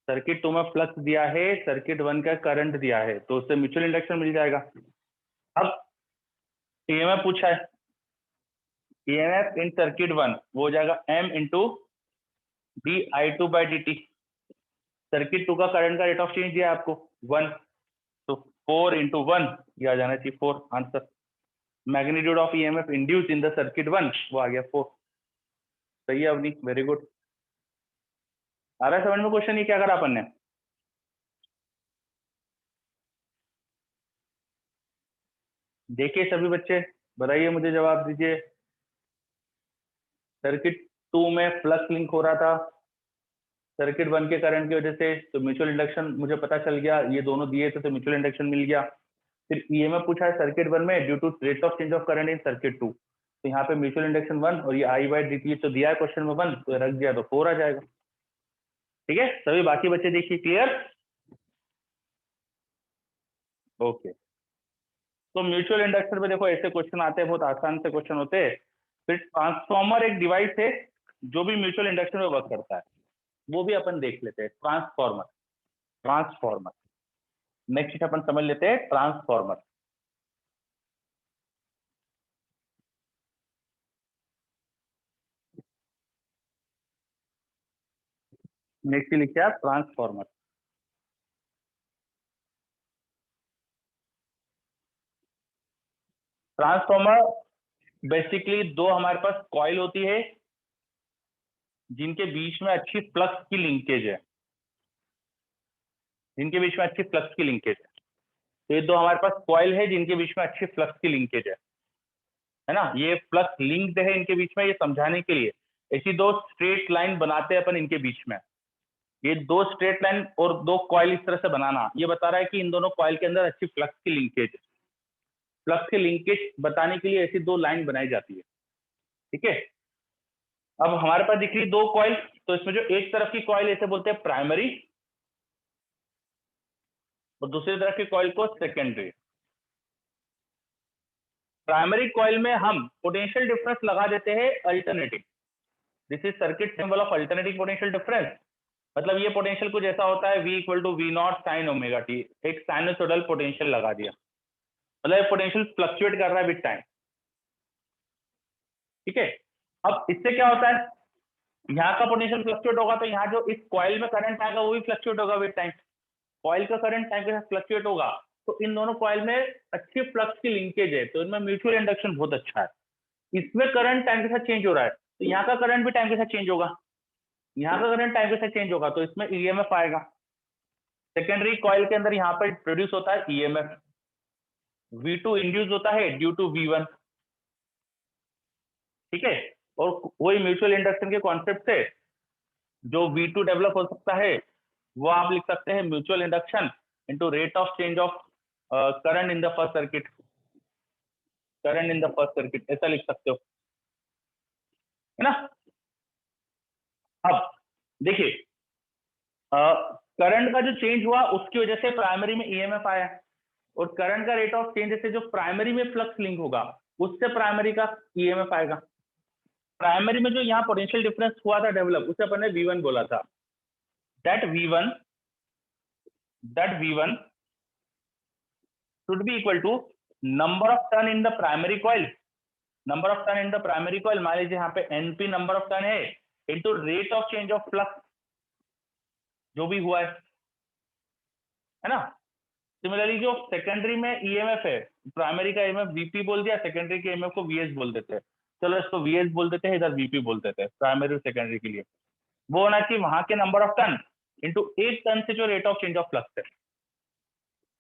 सर्किट 2 में फ्लक्स दिया है, सर्किट 1 का करंट दिया है, तो उससे म्यूचुअल इंडक्शन मिल जाएगा। अब ईएमएफ पूछा है, ईएमएफ इन सर्किट 1 वो हो जाएगा m इंटू di2/dt। सर्किट 2 का करंट का रेट ऑफ चेंज दिया है आपको 1, तो 4 इंटू 1, ये आ जाना चाहिए 4 answer. Magnitude of EMF induced in the circuit 1 वो आ गया 4। सही है अवनी, वेरी गुड। आ रहा है समझ में क्वेश्चन, ये क्या करा अपन ने? देखिए सभी बच्चे, बताइए, मुझे जवाब दीजिए। सर्किट 2 में फ्लक्स लिंक हो रहा था सर्किट 1 के करंट की वजह से, तो म्यूचुअल इंडक्शन मुझे पता चल गया, ये दोनों दिए थे तो म्यूचुअल इंडक्शन मिल गया। फिर ईएमएफ पूछा है सर्किट 1 में due to rate of change of current in circuit 2, तो यहाँ पे म्यूचुअल इंडक्शन 1 और ये आई बाई डी तो दिया है क्वेश्चन में 1, तो रख दिया तो 4 आ जाएगा। ठीक है, सभी बाकी बच्चे देखिए क्लियर। ओके, तो म्यूचुअल इंडक्शन में देखो ऐसे क्वेश्चन आते हैं, बहुत आसान से क्वेश्चन होते हैं। फिर ट्रांसफॉर्मर एक डिवाइस है जो भी म्यूचुअल इंडक्शन में वर्क करता है, वो भी अपन देख लेते हैं। ट्रांसफॉर्मर, ट्रांसफॉर्मर नेक्स्ट अपन समझ लेते हैं ट्रांसफॉर्मर। नेक्स्ट लिखिए आप ट्रांसफॉर्मर। ट्रांसफॉर्मर बेसिकली दो हमारे पास कॉइल होती है जिनके बीच में अच्छी फ्लक्स की लिंकेज है, जिनके बीच में अच्छी फ्लक्स की लिंकेज है। तो ये दो हमारे पास कॉइल है जिनके बीच में अच्छी फ्लक्स की लिंकेज है ना। ये फ्लक्स लिंक्ड है इनके बीच में, ये समझाने के लिए ऐसी दो स्ट्रेट लाइन बनाते हैं अपन इनके बीच में। ये दो स्ट्रेट लाइन और दो कॉइल इस तरह से बनाना, ये बता रहा है कि इन दोनों कॉइल के अंदर अच्छी फ्लक्स की लिंकेज है। फ्लक्स की लिंकेज बताने के लिए ऐसी दो लाइन बनाई जाती है। ठीक है, अब हमारे पास दिख रही दो कॉइल, तो इसमें जो एक तरफ की कॉइल ऐसे बोलते हैं प्राइमरी और दूसरी तरफ की कॉइल को सेकेंडरी। प्राइमरी कॉइल में हम पोटेंशियल डिफरेंस लगा देते हैं alternating. This is circuit symbol of alternating potential difference. मतलब ये पोटेंशियल कुछ ऐसा होता है V equal to V naught sine omega T, एक साइनसोइडल पोटेंशियल लगा दिया, मतलब पोटेंशियल फ्लक्चुएट कर रहा है विद टाइम। ठीक है, अब इससे क्या होता है, यहाँ का पोटेंशियल फ्लक्चुएट होगा तो यहाँ जो इस कॉइल में करंट आएगा वो भी फ्लक्चुएट होगा विद टाइम। कॉइल का करंट टाइम के साथ फ्लक्चुएट होगा, तो इन दोनों कॉइल में अच्छी फ्लक्स की लिंकेज है, तो इनमें म्यूचुअल इंडक्शन बहुत अच्छा है। इसमें करंट टाइम के साथ चेंज हो रहा है, तो यहाँ का करंट भी टाइम के साथ चेंज होगा, यहाँ का करंट टाइम के साथ चेंज होगा, तो इसमें ईएमएफ आएगा। सेकेंडरी कॉइल के अंदर यहाँ पर प्रोड्यूस होता है ईएमएफ, V2 इंड्यूस होता है ड्यू टू V1। ठीक है, और वही म्यूचुअल इंडक्शन के कॉन्सेप्ट से जो V2 डेवलप हो सकता है वो आप लिख सकते हैं mutual induction into rate of change of current in the first circuit, current in the first circuit, ऐसा लिख सकते हो, है ना। अब देखिए करंट का जो चेंज हुआ उसकी वजह से प्राइमरी में ईएमएफ आया, और करंट का रेट ऑफ चेंज से जो प्राइमरी में फ्लक्स लिंक होगा उससे प्राइमरी का ईएमएफ आएगा। प्राइमरी में जो यहाँ पोटेंशियल डिफरेंस हुआ था डेवलप, उसे अपन ने V1 बोला था। That V1 should be equal to number of turn in the primary coil, number of turn in the primary coil, मान लीजिए यहाँ पे NP नंबर ऑफ टर्न है into rate of change of flux जो भी हुआ है ना। सिमिलरली जो सेकेंडरी में ईएमएफ है, प्राइमरी का ईएमएफ VP बोल दिया, सेकेंडरी के ईएमएफ को VS बोल देते हैं, चलो इसको VS बोल देते हैं, इधर VP बोल देते हैं प्राइमरी और सेकेंडरी के लिए। वो होना चाहिए वहां के नंबर ऑफ टर्न इनटू एक टर्न से जो rate of change of flux है।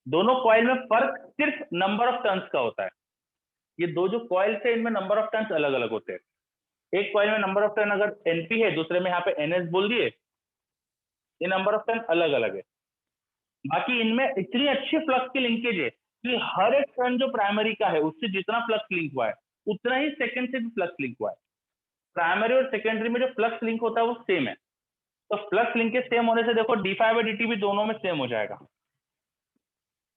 दोनों कॉइल में फर्क सिर्फ नंबर ऑफ टर्न्स का होता है। ये दो जो कॉइल है इनमें नंबर ऑफ टर्न्स अलग अलग होते हैं। एक कॉइल में नंबर ऑफ टर्न अगर NP है, दूसरे में यहाँ पे NS बोल दिए, ये नंबर ऑफ टर्न अलग अलग है। बाकी इनमें इतनी अच्छी फ्लक्स की लिंकेज है कि हर एक टर्न जो प्राइमरी का है उससे जितना फ्लक्स लिंक हुआ है उतना ही सेकेंड से भी फ्लक्स लिंक हुआ है। प्राइमरी और सेकेंडरी में जो फ्लक्स लिंक होता है वो सेम है, तो फ्लक्स लिंकेज सेम होने से देखो d∅dt भी दोनों में सेम हो जाएगा।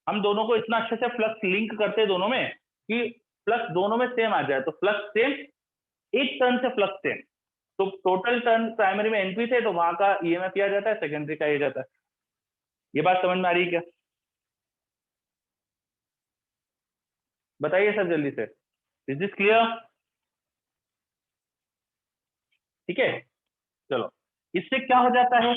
हम दोनों को इतना अच्छे से फ्लक्स लिंक करते हैं दोनों में कि फ्लक्स दोनों में सेम आ जाए, तो फ्लक्स सेम, एक टर्न से फ्लक्स सेम, तो टोटल टर्न प्राइमरी में NP थे तो वहां का ईएमएफ आ जाता है, सेकेंडरी का ये जाता है। ये बात समझ में आ रही है क्या, बताइए सब जल्दी से, इज दिस क्लियर। ठीक है, चलो इससे क्या हो जाता है,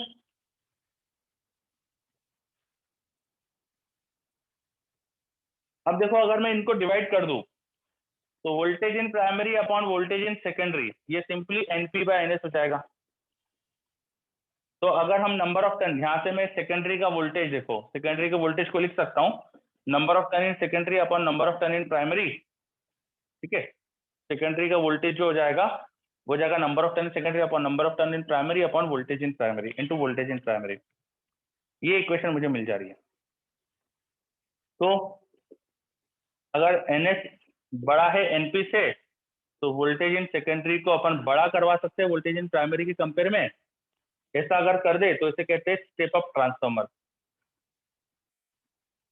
अब देखो अगर मैं इनको डिवाइड कर दूं तो voltage in primary upon voltage in secondary, ये सिंपली NP बाय NS हो जाएगा। तो अगर हम नंबर ऑफ टर्न, यहाँ से मैं सेकेंडरी का वोल्टेज, देखो सेकेंडरी के वोल्टेज को लिख सकता हूँ number of turn in secondary upon number of turn in primary. ठीक है, सेकेंडरी का वोल्टेज जो हो जाएगा वो जाएगा number of turn in secondary upon number of turn in primary upon voltage in primary into voltage in primary. ये equation मुझे मिल जा रही है। तो अगर NS बड़ा है NP से तो वोल्टेज इन सेकेंडरी को अपन बड़ा करवा सकते हैं वोल्टेज इन प्राइमरी के कंपेयर में। ऐसा अगर कर दे तो इसे कहते हैं step up transformer.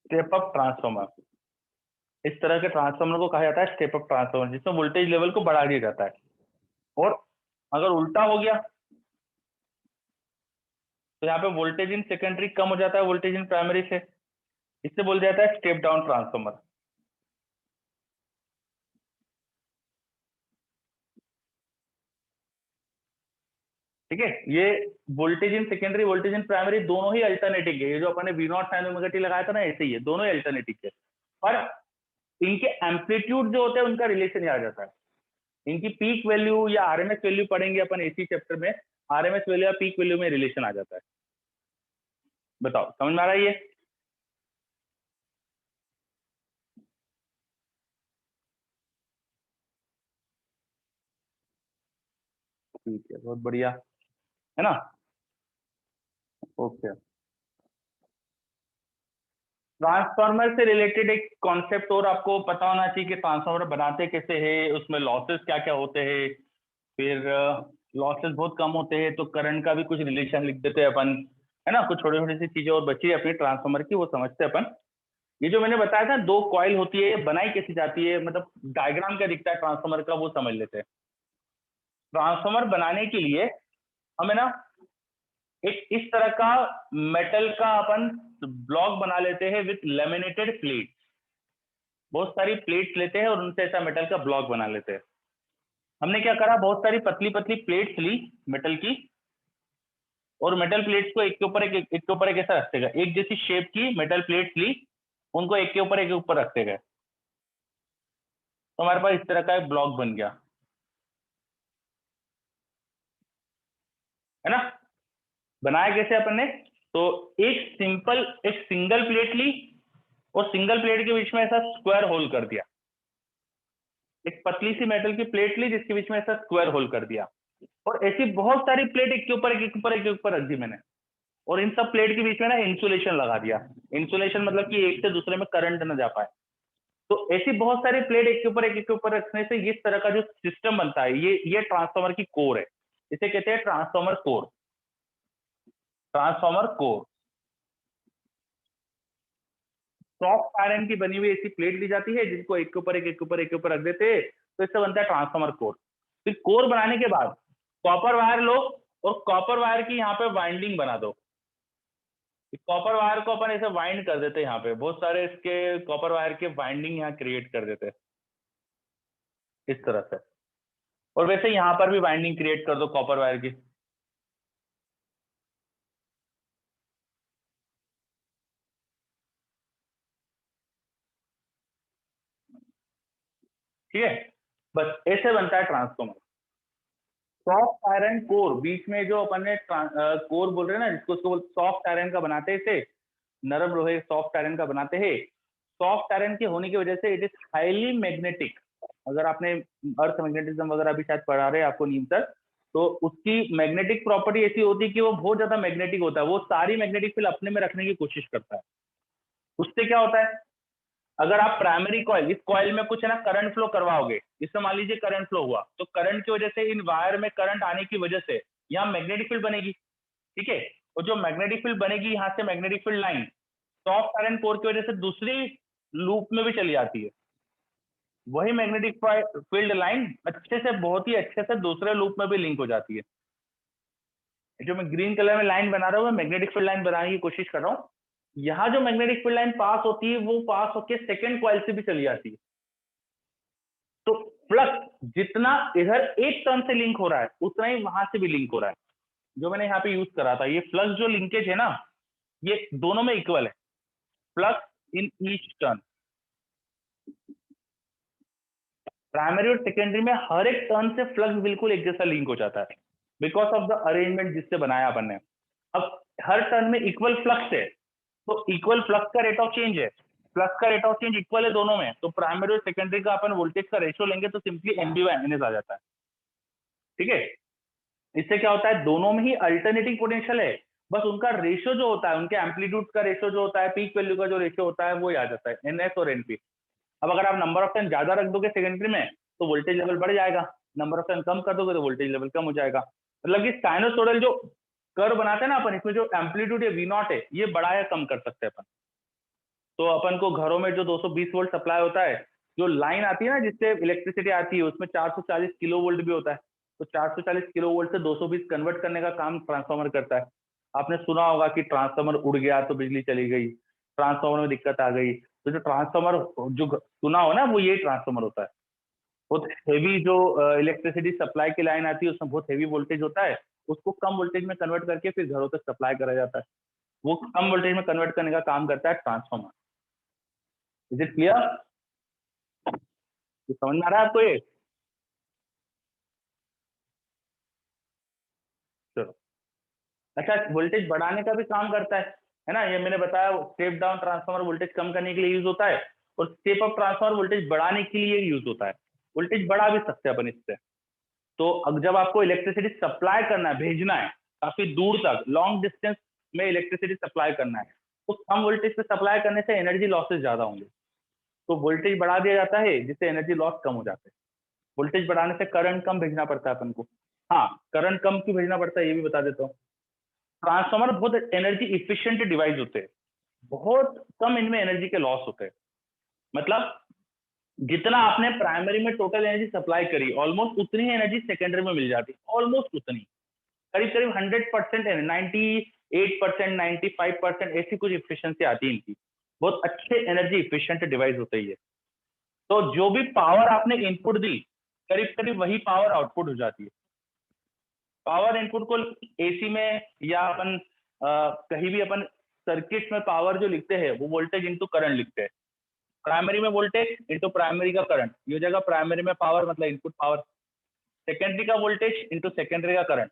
Step up transformer, इस तरह के ट्रांसफॉर्मर को कहा जाता है स्टेप अप ट्रांसफॉर्मर, जिसमें वोल्टेज लेवल को बढ़ा दिया जाता है। और अगर उल्टा हो गया तो यहाँ पे वोल्टेज इन सेकेंडरी कम हो जाता है वोल्टेज इन प्राइमरी से, इससे बोल जाता है स्टेप डाउन ट्रांसफॉर्मर। ठीक है, ये voltage in secondary voltage in primary दोनों ही अल्टरनेटिव है। ये जो अपन ने V0 sin ओमेगा t लगाया था ना, ऐसे ही है, दोनों ही अल्टरनेटिव है। पर इनके एम्पलीट्यूड जो होते हैं उनका रिलेशन ही आ जाता है। इनकी पीक वैल्यू या आरएमएस वैल्यू पढ़ेंगे अपन इसी चैप्टर में, आरएमएस वैल्यू या पीक वैल्यू में रिलेशन आ जाता है। बताओ समझ में आ रहा है ये? ठीक है, बहुत बढ़िया है ना। ओके, ट्रांसफार्मर से रिलेटेड एक कॉन्सेप्ट और आपको पता होना चाहिए कि ट्रांसफार्मर बनाते कैसे हैं, उसमें लॉसेस क्या क्या होते हैं। फिर लॉसेस बहुत कम होते हैं तो करंट का भी कुछ रिलेशन लिख देते हैं अपन, है ना। कुछ छोटी छोटी सी चीजें और बची है अपनी ट्रांसफार्मर की, वो समझते हैं अपन। ये जो मैंने बताया था 2 कॉइल होती है, बनाई कैसे जाती है, मतलब डायग्राम क्या दिखता है ट्रांसफार्मर का, वो समझ लेते हैं। ट्रांसफार्मर बनाने के लिए हमें ना एक इस तरह का मेटल का अपन ब्लॉक बना लेते हैं विथ लेमिनेटेड प्लेट। बहुत सारी प्लेट्स लेते हैं और उनसे ऐसा मेटल का ब्लॉक बना लेते हैं। हमने क्या करा, बहुत सारी पतली पतली प्लेट्स ली मेटल की, और मेटल प्लेट्स को एक के ऊपर एक के ऊपर एक ऐसा रखते गए। एक जैसी शेप की मेटल प्लेट्स ली, उनको एक के ऊपर रखते गए, तो हमारे पास इस तरह का एक ब्लॉक बन गया, है ना। बनाया कैसे अपन ने, तो एक सिंगल प्लेट ली और सिंगल प्लेट के बीच में ऐसा स्क्वायर होल कर दिया। एक पतली सी मेटल की प्लेट ली जिसके बीच में ऐसा स्क्वायर होल कर दिया, और ऐसी बहुत सारी प्लेट एक के ऊपर एक के ऊपर रख दी मैंने। और इन सब प्लेट के बीच में ना इंसुलेशन लगा दिया। इंसुलेशन मतलब कि एक से दूसरे में करंट न जा पाए। तो ऐसी बहुत सारी प्लेट एक के ऊपर रखने से इस तरह का जो सिस्टम बनता है, ये ट्रांसफार्मर की कोर है। इसे कहते हैं transformer core. Transformer core soft iron की बनी हुई ऐसी प्लेट दी जाती है जिनको एक के ऊपर एक के ऊपर रख देते हैं, तो इससे बनता है ट्रांसफार्मर कोर। फिर कोर बनाने के बाद कॉपर वायर लो और कॉपर वायर की यहाँ पे वाइंडिंग बना दो। कॉपर वायर को अपन ऐसे वाइंड कर देते हैं, यहाँ पे बहुत सारे इसके कॉपर वायर के वाइंडिंग यहाँ क्रिएट कर देते हैं इस तरह से। और वैसे यहाँ पर भी वाइंडिंग क्रिएट कर दो कॉपर वायर की। ठीक है, बस ऐसे बनता है ट्रांसफार्मर। सॉफ्ट आयरन कोर बीच में जो अपन ने कोर बोल रहे हैं ना, जिसको उसको सॉफ्ट आयरन का बनाते हैं, इसे नरम लोहे सॉफ्ट आयरन का बनाते हैं। सॉफ्ट आयरन के होने की वजह से इट इज हाईली मैग्नेटिक। अगर आपने अर्थ मैग्नेटिज्म वगैरह भी शायद पढ़ा रहे हैं आपको नीम तक, तो उसकी मैग्नेटिक प्रॉपर्टी ऐसी होती है कि वो बहुत ज्यादा मैग्नेटिक होता है। वो सारी मैग्नेटिक फील्ड अपने में रखने की कोशिश करता है। उससे क्या होता है, अगर आप प्राइमरी कॉइल, इस कॉइल में कुछ है ना करंट फ्लो करवाओगे, इसमें मान लीजिए करंट फ्लो हुआ, तो करंट की वजह से इन वायर में करंट आने की वजह से यहाँ मैग्नेटिक फील्ड बनेगी। ठीक है, और जो मैग्नेटिक फील्ड बनेगी, यहाँ से magnetic field line soft iron core की वजह से दूसरी लूप में भी चली जाती है। वही मैग्नेटिक फील्ड लाइन अच्छे से, बहुत ही अच्छे से दूसरे लूप में भी लिंक हो जाती है। जो मैं ग्रीन कलर में लाइन बना रहा हूँ, मैं मैग्नेटिक फील्ड लाइन बनाने की कोशिश कर रहा हूँ। यहाँ जो मैग्नेटिक फील्ड लाइन पास होती है, वो पास होकर सेकेंड कॉइल से भी चली जाती है। तो फ्लक्स जितना इधर एक टर्न से लिंक हो रहा है, उतना ही वहां से भी लिंक हो रहा है। जो मैंने यहाँ पे यूज करा था, ये फ्लक्स जो लिंकेज है ना, ये दोनों में इक्वल है। Flux in each turn, primary और सेकेंडरी में हर एक टर्न से फ्लक्स बिल्कुल एक जैसा लिंक हो जाता है, बिकॉज ऑफ द अरेंजमेंट जिससे बनाया अपन ने। अब हर टर्न में इक्वल फ्लक्स है, तो इक्वल फ्लक्स का रेट ऑफ चेंज है, फ्लक्स का रेट ऑफ चेंज इक्वल है दोनों में, तो प्राइमरी और सेकेंडरी का अपन वोल्टेज का रेशियो लेंगे तो सिंपली NB/NS आ जाता है। ठीक है। इससे क्या होता है, दोनों में ही अल्टरनेटिंग पोटेंशियल है, बस उनका रेशियो जो होता है, उनके एम्पलीट्यूड का रेशियो जो होता है, पीक वैल्यू का जो रेशियो होता है, वो आ जाता है एनएस और एनपी। अब अगर आप नंबर ऑफ टर्न ज्यादा रख दोगे सेकेंडरी में तो वोल्टेज लेवल बढ़ जाएगा, नंबर ऑफ टर्न कम कर दोगे तो वोल्टेज लेवल कम हो जाएगा। मतलब कि साइनोसॉइडल जो कर्व बनाते हैं ना अपन, इसमें जो एम्पलीट्यूड है V0 है, ये बड़ा या कम कर सकते हैं अपन। तो अपन को घरों में जो 220 वोल्ट सप्लाई होता है, जो लाइन आती है ना जिससे इलेक्ट्रिसिटी आती है, उसमें 440 किलो वोल्ट भी होता है। तो 440 किलो वोल्ट से 220 कन्वर्ट करने का काम ट्रांसफार्मर करता है। आपने सुना होगा कि ट्रांसफार्मर उड़ गया तो बिजली चली गई, ट्रांसफार्मर में दिक्कत आ गई। तो जो ट्रांसफार्मर जो सुना हो ना, वो ये ट्रांसफार्मर होता है। बहुत हेवी जो इलेक्ट्रिसिटी सप्लाई की लाइन आती है, उसमें बहुत हेवी वोल्टेज होता है, उसको कम वोल्टेज में कन्वर्ट करके फिर घरों तक सप्लाई करा जाता है। वो कम वोल्टेज में कन्वर्ट करने का काम करता है ट्रांसफार्मर। Is it clear? तो समझ में आ रहा है आपको ये? चलो। अच्छा, वोल्टेज बढ़ाने का भी काम करता है ना? ये मैंने बताया, स्टेप डाउन ट्रांसफार्मर वोल्टेज कम करने के लिए यूज होता है, और स्टेप अप ट्रांसफार्मर वोल्टेज बढ़ाने के लिए यूज होता है। वोल्टेज बढ़ा भी सकते हैं अपन इससे। तो अब जब आपको इलेक्ट्रिसिटी सप्लाई करना है, भेजना है काफी दूर तक, लॉन्ग डिस्टेंस में इलेक्ट्रिसिटी सप्लाई करना है, तो कम वोल्टेज पे सप्लाई करने से एनर्जी लॉसेज ज्यादा होंगे। तो वोल्टेज बढ़ा दिया जाता है जिससे एनर्जी लॉस कम हो जाते हैं। वोल्टेज बढ़ाने से करंट कम भेजना पड़ता है अपन को। हाँ, करंट कम क्यों भेजना पड़ता है ये भी बता देता हूँ। ट्रांसफार्मर बहुत एनर्जी इफिशिएंट डिवाइस होते हैं, बहुत कम इनमें एनर्जी के लॉस होते हैं। मतलब जितना आपने प्राइमरी में टोटल एनर्जी सप्लाई करी, ऑलमोस्ट उतनी ही एनर्जी सेकेंडरी में मिल जाती है, ऑलमोस्ट उतनी, करीब करीब 100% है, 98%, 95% ऐसी कुछ इफिशियंसी आती है इनकी। बहुत अच्छे एनर्जी इफिशिएंट डिवाइस होते ही है। तो जो भी पावर आपने इनपुट दी, करीब करीब वही पावर आउटपुट हो जाती है। पावर इनपुट को एसी में या अपन कहीं भी अपन सर्किट में पावर जो लिखते हैं वो वोल्टेज इंटू करंट लिखते हैं। प्राइमरी में वोल्टेज इंटू प्राइमरी का करंट, ये हो जाएगा प्राइमरी में पावर मतलब इनपुट पावर। सेकेंडरी का वोल्टेज इंटू सेकेंडरी का करंट,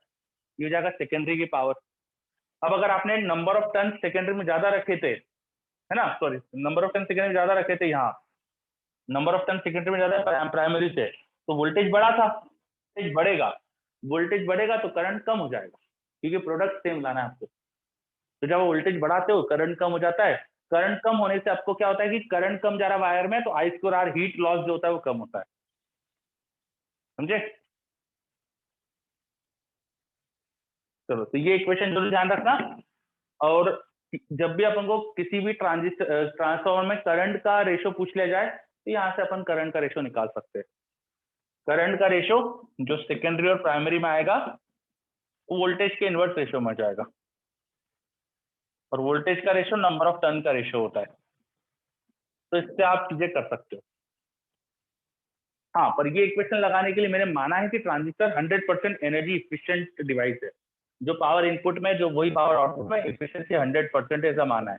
ये हो जाएगा सेकेंडरी की पावर। अब अगर आपने नंबर ऑफ टर्न सेकेंडरी में ज्यादा रखे थे, है ना, sorry, number of turn secondary में ज्यादा रखे थे, यहाँ नंबर ऑफ टर्न सेकेंडरी में ज्यादा प्राइमरी से, तो वोल्टेज बढ़ा था, वोल्टेज बढ़ेगा, वोल्टेज बढ़ेगा तो करंट कम हो जाएगा, क्योंकि प्रोडक्ट सेम लाना है आपको। तो जब वोल्टेज बढ़ाते हो करंट कम हो जाता है। करंट कम होने से आपको क्या होता है कि करंट कम जा रहा है वायर में, तो आई स्क्वायर आर हीट लॉस जो होता है वो कम होता है। समझे? चलो, तो ये इक्वेशन जरूर ध्यान रखना। और जब भी अपन को किसी भी ट्रांसफार्मर में करंट का रेशो पूछ लिया जाए, तो यहाँ से अपन करंट का रेशो निकाल सकते हैं। करंट का रेशो जो सेकेंडरी और प्राइमरी में आएगा वो वोल्टेज के इनवर्स रेशो में जाएगा, और वोल्टेज का रेशो नंबर ऑफ टर्न का रेशो होता है। तो इससे आप चीजें कर सकते हो। हाँ, पर ये इक्वेशन लगाने के लिए मैंने माना है कि ट्रांजिस्टर 100% एनर्जी इफिशिएंट डिवाइस है। जो पावर इनपुट में जो वही पावर आउटपुट में, इफिशिएंसी 100% ऐसा माना है।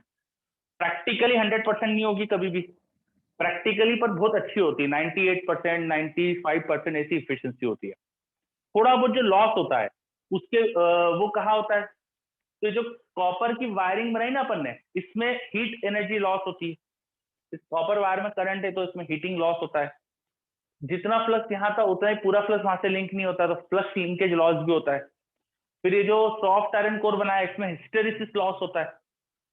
प्रैक्टिकली 100% नहीं होगी कभी भी, प्रैक्टिकली पर बहुत अच्छी होती है, 98%, 95% ऐसी इफिशिएंसी होती है। थोड़ा बहुत जो लॉस होता है उसके वो कहाँ होता है, तो जो कॉपर की वायरिंग बनाई ना अपन ने, इसमें हीट एनर्जी लॉस होती है। इस कॉपर वायर में करंट है तो इसमें हीटिंग लॉस होता है। जितना फ्लक्स यहाँ था उतना ही पूरा फ्लक्स वहां से लिंक नहीं होता, तो फ्लक्स लिंकेज लॉस भी होता है। फिर ये जो सॉफ्ट आयरन कोर बनाया इसमें हिस्टेरिसिस लॉस होता है।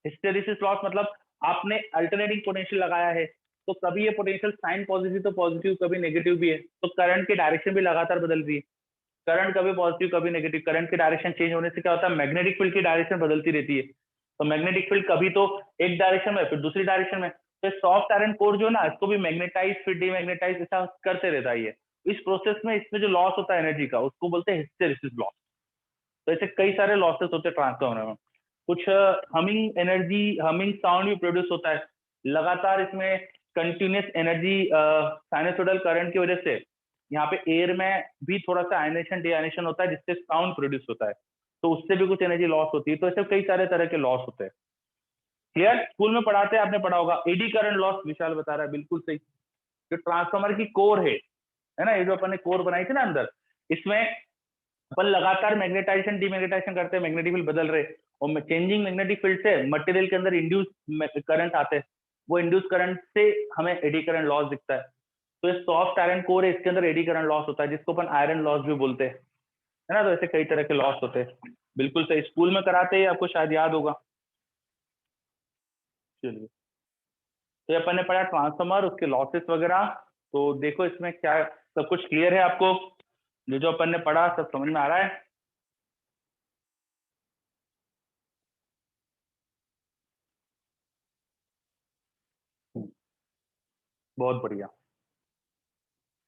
हिस्टेरिसिस लॉस मतलब आपने अल्टरनेटिंग पोटेंशियल लगाया है, तो कभी ये पोटेंशियल साइन पॉजिटिव तो पॉजिटिव, कभी नेगेटिव भी है, तो करंट की डायरेक्शन भी लगातार बदल रही है। करंट कभी पॉजिटिव कभी नेगेटिव, करंट की डायरेक्शन चेंज होने से क्या होता है, मैग्नेटिक फील्ड की डायरेक्शन बदलती रहती है। तो मैग्नेटिक फील्ड कभी तो एक डायरेक्शन में फिर दूसरी डायरेक्शन में, तो सॉफ्ट आयरन कोर जो ना, इसको भी मैग्नेटाइज फिर डीमैग्नेटाइज ऐसा करते रहता है ये। इस प्रोसेस में इसमें जो लॉस होता है एनर्जी का, उसको बोलते हैं हिस्टेरिसिस लॉस। तो ऐसे कई सारे लॉसेस होते हैं ट्रांसफार्मर में। कुछ हमिंग एनर्जी, हमिंग साउंड भी प्रोड्यूस होता है लगातार इसमें, कंटिन्यूस एनर्जी साइनसोइडल करंट की वजह से। यहाँ पे एयर में भी थोड़ा सा आयनेशन डीआयनेशन होता है जिससे साउंड प्रोड्यूस होता है, तो उससे भी कुछ एनर्जी लॉस होती है। तो ऐसे कई सारे तरह के लॉस होते हैं। क्लियर? स्कूल में पढ़ाते हैं, आपने पढ़ा होगा एडी करंट लॉस, विशाल बता रहा है, बिल्कुल सही। जो ट्रांसफार्मर की कोर है ना, ये जो अपन ने कोर बनाई थी ना अंदर, इसमें अपन लगातार मैग्नेटाइजेशन डीमैग्नेटाइजेशन करते हैं, मैग्नेटिक फील्ड बदल रहे, और चेंजिंग मैग्नेटिक फील्ड से मटेरियल के अंदर इंड्यूस करंट आते हैं, वो इंड्यूस करंट से हमें एडी करंट लॉस दिखता है। तो ये सॉफ्ट आयरन कोर है, इसके अंदर एडी करंट लॉस होता है, जिसको अपन आयरन लॉस भी बोलते हैं। है ना। तो ऐसे कई तरह के लॉस होते हैं। बिल्कुल सही, स्कूल में कराते ही आपको शायद याद होगा। चलिए, तो ये अपन ने पढ़ा ट्रांसफार्मर, उसके लॉसेस वगैरह। तो देखो इसमें क्या सब कुछ क्लियर है आपको? जो अपन ने पढ़ा सब समझ में आ रहा है? बहुत बढ़िया।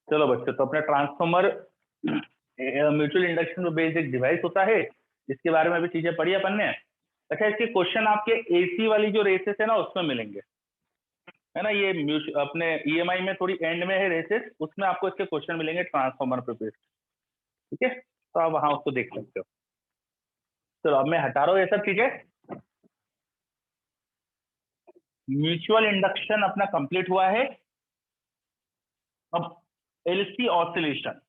चलो बच्चों, तो अपना ट्रांसफार्मर म्यूचुअल इंडक्शन पे बेस्ड एक डिवाइस होता है, जिसके बारे में भी चीजें पढ़ी अपन ने। अच्छा, इसके क्वेश्चन आपके एसी वाली जो रेसेस है ना उसमें मिलेंगे, है ना। ये अपने ईएमआई में थोड़ी एंड में है रेसेस, उसमें आपको इसके क्वेश्चन मिलेंगे ट्रांसफार्मर पे बेस्ड। ठीक है, तो आप वहां उसको देख सकते हो। चलो अब मैं हटा रहा हूँ ये सब चीजें। म्यूचुअल इंडक्शन अपना कंप्लीट हुआ है। अब एलसी ऑसिलेशन,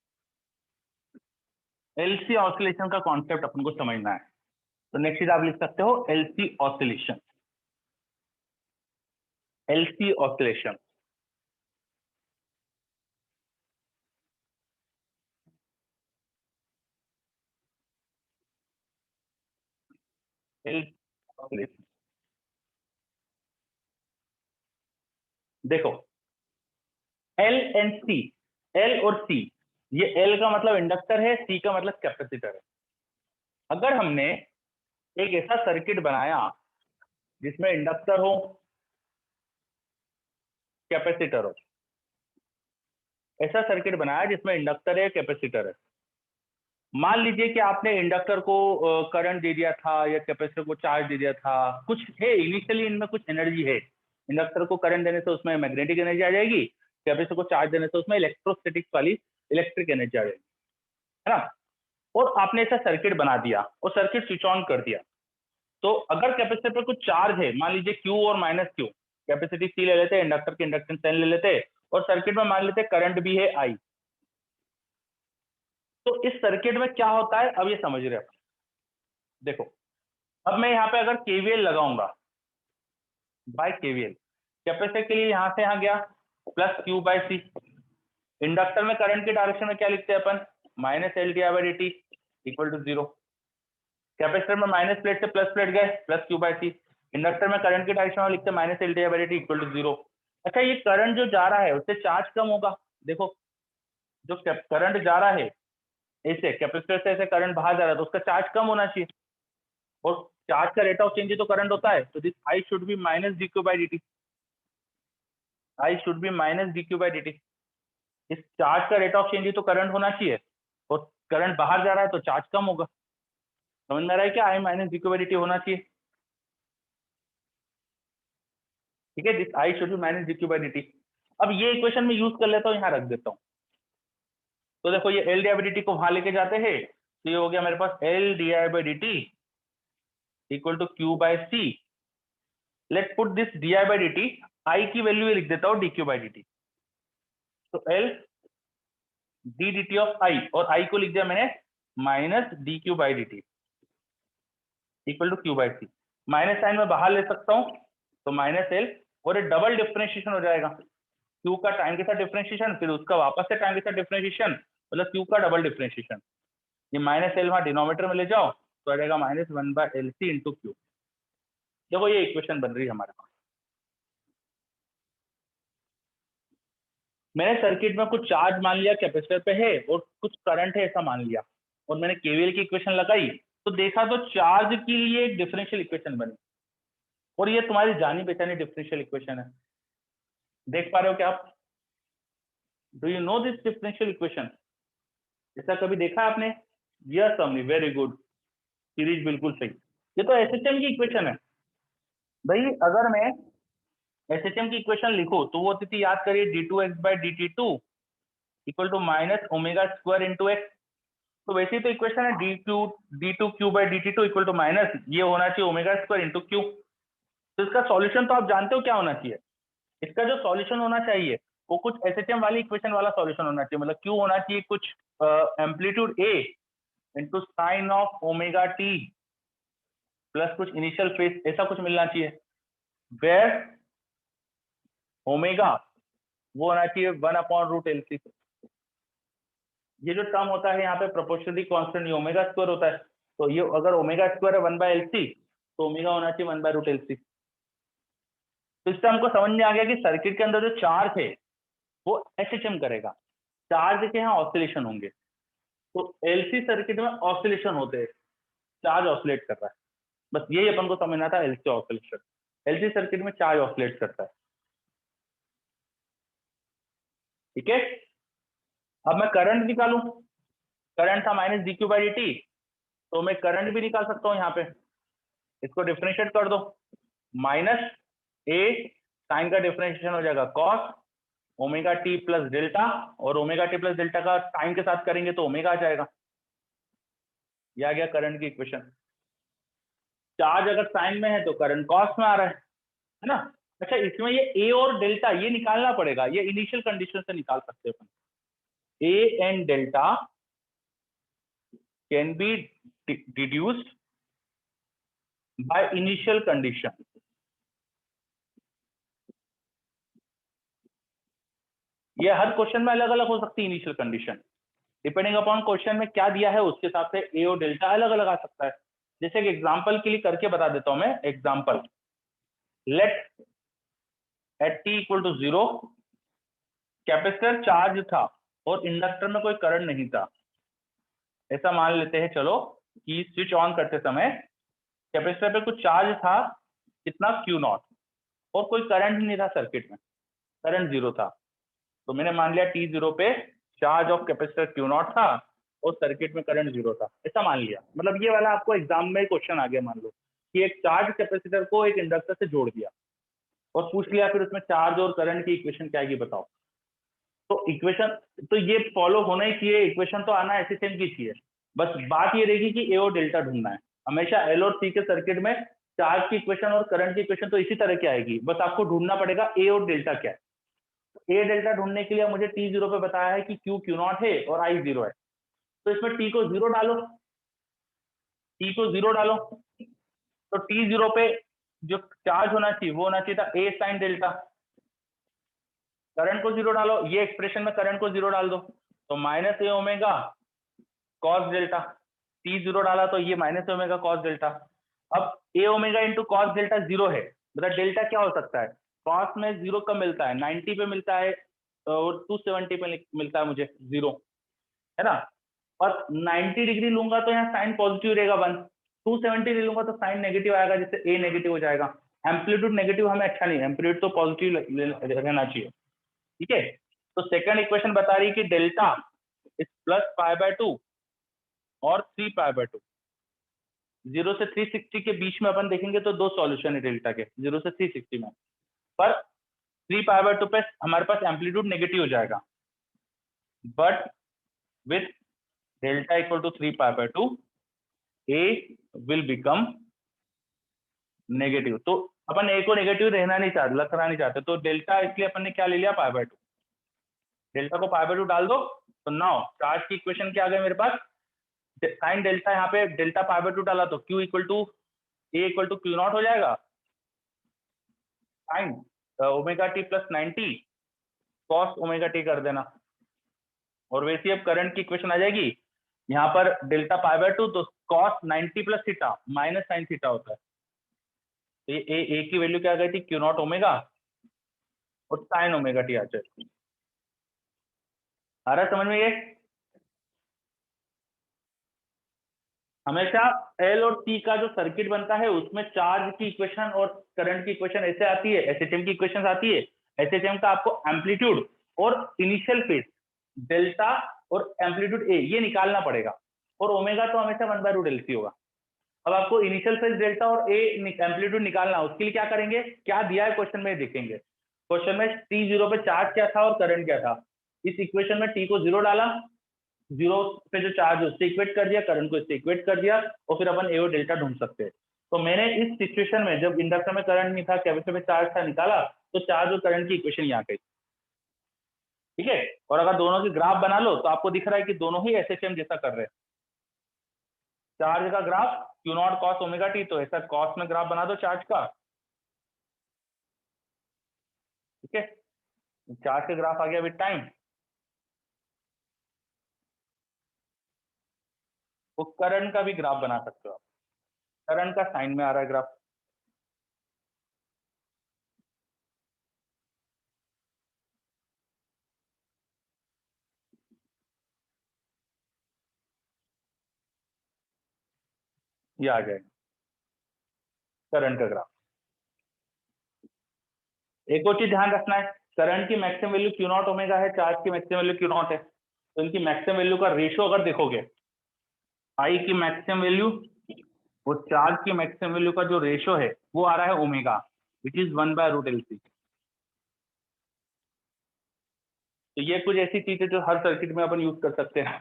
एलसी ऑसिलेशन का कॉन्सेप्ट अपन को समझना है। तो नेक्स्ट चीज आप लिख सकते हो LC oscillation. LC oscillation, oscillation. देखो, एल एंड सी, एल और सी, ये एल का मतलब इंडक्टर है, सी का मतलब कैपेसिटर है। अगर हमने एक ऐसा सर्किट बनाया जिसमें इंडक्टर हो, कैपेसिटर हो, ऐसा सर्किट बनाया जिसमें इंडक्टर है, कैपेसिटर है। मान लीजिए कि आपने इंडक्टर को करंट दे दिया था या कैपेसिटर को चार्ज दे दिया था, कुछ है इनिशियली इनमें कुछ एनर्जी है। इंडक्टर को करंट देने से उसमें मैग्नेटिक एनर्जी आ जाएगी, कैपेसिटर को चार्ज देने से उसमें इलेक्ट्रोस्टैटिक्स वाली इलेक्ट्रिक एनर्जी आ जाएगी, है ना। और आपने ऐसा सर्किट बना दिया और सर्किट स्विच ऑन कर दिया। तो अगर कैपेसिटर पर कुछ चार्ज है, मान लीजिए क्यू और माइनस क्यू, कैपेसिटी सी ले लेते, इंडक्टर की इंडक्टेंस एन ले लेते, और सर्किट में मान लेते करंट भी है आई। तो इस सर्किट में क्या होता है अब ये समझ रहे हो? देखो, अब मैं यहाँ पे अगर केवीएल लगाऊंगा, बाय केवीएल, कैपेसिटर के लिए यहां से यहां गया plus Q by C. Inductor में करंट के डायरेक्शन में क्या लिखते हैं अपन? Minus L D I by D T equal to zero. Capacitor में माइनस प्लेट से प्लस प्लेट गए, plus Q by C. Inductor में करंट के डायरेक्शन में लिखते हैं minus L D I by D T equal to zero. अच्छा, ये करंट जो जा रहा है उससे चार्ज कम होगा। देखो, जो करंट जा रहा है ऐसे कैपेसिटर से, ऐसे करंट बाहर जा रहा है, तो उसका चार्ज कम होना चाहिए। और चार्ज का रेट ऑफ चेंज ही तो करंट होता है। तो this I should be minus D Q by D T. I should be minus D Q by D T. इस चार्ज का रेट ऑफ चेंज ही तो करंट होना चाहिए, और करंट बाहर जा रहा है तो चार्ज कम होगा। समझ में आ रहा है क्या? I minus D Q by D T होना चाहिए। ठीक है, this I should be minus D Q by D T. अब ये इक्वेशन में यूज कर लेता हूँ, यहाँ रख देता हूँ। तो देखो, ये L D I by D T को वहां लेके जाते हैं, तो ये हो गया मेरे पास L D I by D T equal to Q by C. Let put this D I by D T, I की वैल्यू लिख देता हूँ D Q by D T. तो L D D T of I, और I को लिख दिया मैंने minus D Q by D T equal to Q by C. Minus sign में बाहर ले सकता हूँ, तो माइनस एल, और ये डबल डिफरेंशिएशन हो जाएगा। क्यू का टाइम के साथ डिफरेंशिएशन, फिर उसका वापस से टाइम के साथ डिफरेंशिएशन, मतलब क्यू का डबल डिफरेंशिएशन। ये माइनस एल वहां डिनोमिनेटर में ले जाओ तो आ जाएगा minus one by L C into Q. देखो, ये इक्वेशन बन रही है हमारे पास। मैंने सर्किट में कुछ चार्ज मान लिया कैपेसिटर पे है और कुछ करंट है ऐसा मान लिया, और मैंने केवीएल की इक्वेशन लगाई, तो देखा तो चार्ज के लिए एक डिफरेंशियल इक्वेशन बनी, और ये तुम्हारी जानी पहचानी डिफरेंशियल इक्वेशन है। देख पा रहे हो क्या आप? Do you know this differential equation? ऐसा कभी देखा है आपने? यस अमनी, वेरी गुड, सीरीज बिल्कुल सही। ये तो एसएचएम की इक्वेशन है भाई। अगर मैं एसएचएम की इक्वेशन लिखूं तो वो होती थी, याद करिए, D two X by D T two equal to minus omega square into X. तो वैसे तो इक्वेशन है D two Q by D T two equal to minus, ये होना चाहिए ओमेगा स्क्वायर इंटू क्यू। तो इसका सॉल्यूशन तो आप जानते हो क्या होना चाहिए? इसका जो सॉल्यूशन होना चाहिए वो कुछ एसएचएम वाली इक्वेशन वाला सॉल्यूशन होना चाहिए। मतलब क्यू होना चाहिए कुछ amplitude A into sine of omega T plus कुछ इनिशियल फेज, ऐसा कुछ मिलना चाहिए। वेयर ओमेगा वो होना चाहिए one upon root L C. ये जो टर्म होता है यहाँ पे प्रोपोर्शनली कांस्टेंट, ये ओमेगा स्क्वायर होता है, तो ये अगर ओमेगा स्क्वायर है 1/LC, तो ओमेगा होना चाहिए 1/√LC। तो इससे हमको समझ में आ गया कि सर्किट के अंदर जो चार्ज है वो एसएचएम करेगा, चार्ज के यहाँ ऑसिलेशन होंगे। तो एलसी सर्किट में ऑसिलेशन होते हैं, चार्ज ऑसिलेट कर रहा है, बस यही अपन को समझना था, एलसी ऑसिलेशन। एलसी सर्किट में चार्ज ऑसिलेट करता है, ठीक है। अब मैं करंट निकालूं, करंट था -dq/dt, तो मैं करंट भी निकाल सकता हूं यहाँ पे। इसको डिफरेंशिएट कर दो, माइनस ए साइन का डिफरेंशिएशन हो जाएगा cos omega T plus delta, और ओमेगा टी प्लस डेल्टा का साइन के साथ करेंगे तो ओमेगा आ जाएगा। ये आ गया करंट की इक्वेशन। चार्ज अगर साइन में है तो करंट कॉस में आ रहा है ना। अच्छा, इसमें ये ए और डेल्टा ये निकालना पड़ेगा, ये इनिशियल कंडीशन से निकाल सकते हैं। A and delta can be deduced by initial condition. ये हर क्वेश्चन में अलग अलग हो सकती है initial condition, depending upon question में क्या दिया है उसके हिसाब से ए और डेल्टा अलग अलग आ सकता है। जैसे एक एग्जांपल के लिए करके बता देता हूं मैं। Example, let at T equal to 0 capacitor charge था और इंडक्टर में कोई करंट नहीं था। ऐसा मान लेते हैं चलो कि स्विच ऑन करते समय कैपेसिटर पे कुछ चार्ज था, कितना Q0, और कोई करंट नहीं था सर्किट में, करंट 0 था। तो मैंने मान लिया T0 पे चार्ज ऑफ कैपेसिटर Q0 था और सर्किट में करंट 0 था, ऐसा मान लिया। मतलब ये वाला आपको एग्जाम में क्वेश्चन आ गया, मान लो कि एक चार्ज कैपेसिटर को एक इंडक्टर से जोड़ दिया और पूछ लिया फिर उसमें चार्ज और करंट की इक्वेशन क्या आएगी बताओ। तो इक्वेशन तो ये फॉलो होना ही चाहिए, इक्वेशन तो आना एसएचएम की चाहिए। बस बात ये रहेगी कि ए और डेल्टा ढूंढना है। हमेशा एल और सी के सर्किट में चार्ज की इक्वेशन और करंट की इक्वेशन तो इसी तरह की आएगी, बस आपको ढूंढना पड़ेगा ए और डेल्टा क्या है। ए डेल्टा ढूंढने के लिए मुझे T0 पे बताया है कि Q0 है और I 0 है, तो इसमें T को 0 डालो, T को 0 डालो, तो T0 पे जो चार्ज होना चाहिए वो होना चाहिए था A साइन डेल्टा। करंट को 0 डालो, ये एक्सप्रेशन में करंट को 0 डाल दो, तो -A omega cos delta. T0 डाला तो ये -A ओमेगा कॉस डेल्टा। अब A omega into cos delta 0 है, मतलब डेल्टा क्या हो सकता है। कॉस में 0 कब मिलता है, 90 पे मिलता है और 270 पे मिलता है मुझे 0, है ना। और 90 डिग्री लूंगा तो यहाँ साइन पॉजिटिव रहेगा 1, 270 ले लूंगा तो साइन नेगेटिव आएगा, जिससे ए नेगेटिव हो जाएगा। एम्पलीट्यूड नेगेटिव हमें अच्छा नहीं है, एम्पलीट्यूड तो पॉजिटिव रहना चाहिए, ठीक है। तो सेकंड इक्वेशन बता रही है कि डेल्टा इज +π/2 और 3π/2। 0 से 360 के बीच में अपन देखेंगे तो दो सॉल्यूशन है डेल्टा के, 0 से 360 में। पर 3π/2 पे हमारे पास एम्पलीट्यूड नेगेटिव हो जाएगा, but with delta equal to 3π/2 A will become negative. तो अपन ए को नेगेटिव रहना नहीं चाहते, रखना नहीं चाहते, तो डेल्टा इसलिए अपन ने क्या ले लिया π/2। डेल्टा को π/2 डाल दो, तो नाउ चार्ज की इक्वेशन क्या आ गई मेरे पास, साइन डेल्टा, यहाँ पे डेल्टा π/2 डाला तो Q equal to A equal to Q0 हो जाएगा, sine omega T plus 90 cos omega T कर देना। और वैसे अब करंट की इक्वेशन आ जाएगी, यहाँ पर डेल्टा π/2 तो cos 90 plus theta minus sine theta होता है, तो ये ए की वैल्यू क्या आ गई थी Q0 ओमेगा और साइन ओमेगा टी आ जाएगी। आ रहा है समझ में ये। हमेशा एल और सी का जो सर्किट बनता है उसमें चार्ज की इक्वेशन और करंट की इक्वेशन ऐसे आती है, एसएचएम की इक्वेशन आती है। एसएचएम का आपको एम्पलीट्यूड और इनिशियल फेज डेल्टा और एम्पलीट्यूड ए ये निकालना पड़ेगा, और ओमेगा तो हमेशा 1/√LC होगा। अब आपको इनिशियल फेज डेल्टा और ए एम्पलीट्यूड निकालना, उसके लिए क्या करेंगे, क्या दिया है क्वेश्चन में देखेंगे। क्वेश्चन में T0 पे चार्ज क्या था और करंट क्या था। इस इक्वेशन में T को 0 डाला, 0 पे जो चार्ज है उससे इक्वेट कर दिया, करंट को इससे इक्वेट कर दिया, और फिर अपन ए और डेल्टा ढूंढ सकते हैं। तो मैंने इस सिचुएशन में जब इंडक्टर में करंट नहीं था, कैपेसिटर में चार्ज था, निकाला, तो चार्ज और करंट की इक्वेशन यहाँ गई, ठीक है। और अगर दोनों की ग्राफ बना लो तो आपको दिख रहा है कि दोनों ही एसएचएम जैसा कर रहे हैं। चार्ज का graph Q0 cos omega T, तो ऐसा कॉस में ग्राफ बना दो चार्ज का, ठीक है। चार्ज का ग्राफ आ गया विद टाइम। वो करंट का भी ग्राफ बना सकते हो आप। करंट का साइन में आ रहा है ग्राफ। ये आ जाएगा करंट का ग्राफ। एक और चीज ध्यान रखना है, करंट की maximum value Q not omega है, चार्ज की मैक्सिमम वैल्यू क्यू नॉट है। तो इनकी मैक्सिमम वैल्यू का रेशियो अगर देखोगे, आई की मैक्सिमम वैल्यू वो चार्ज की मैक्सिमम वैल्यू का जो रेशियो है वो आ रहा है ओमेगा, विच इज 1/√LC। तो ये कुछ ऐसी चीज है जो हर सर्किट में अपन यूज कर सकते हैं।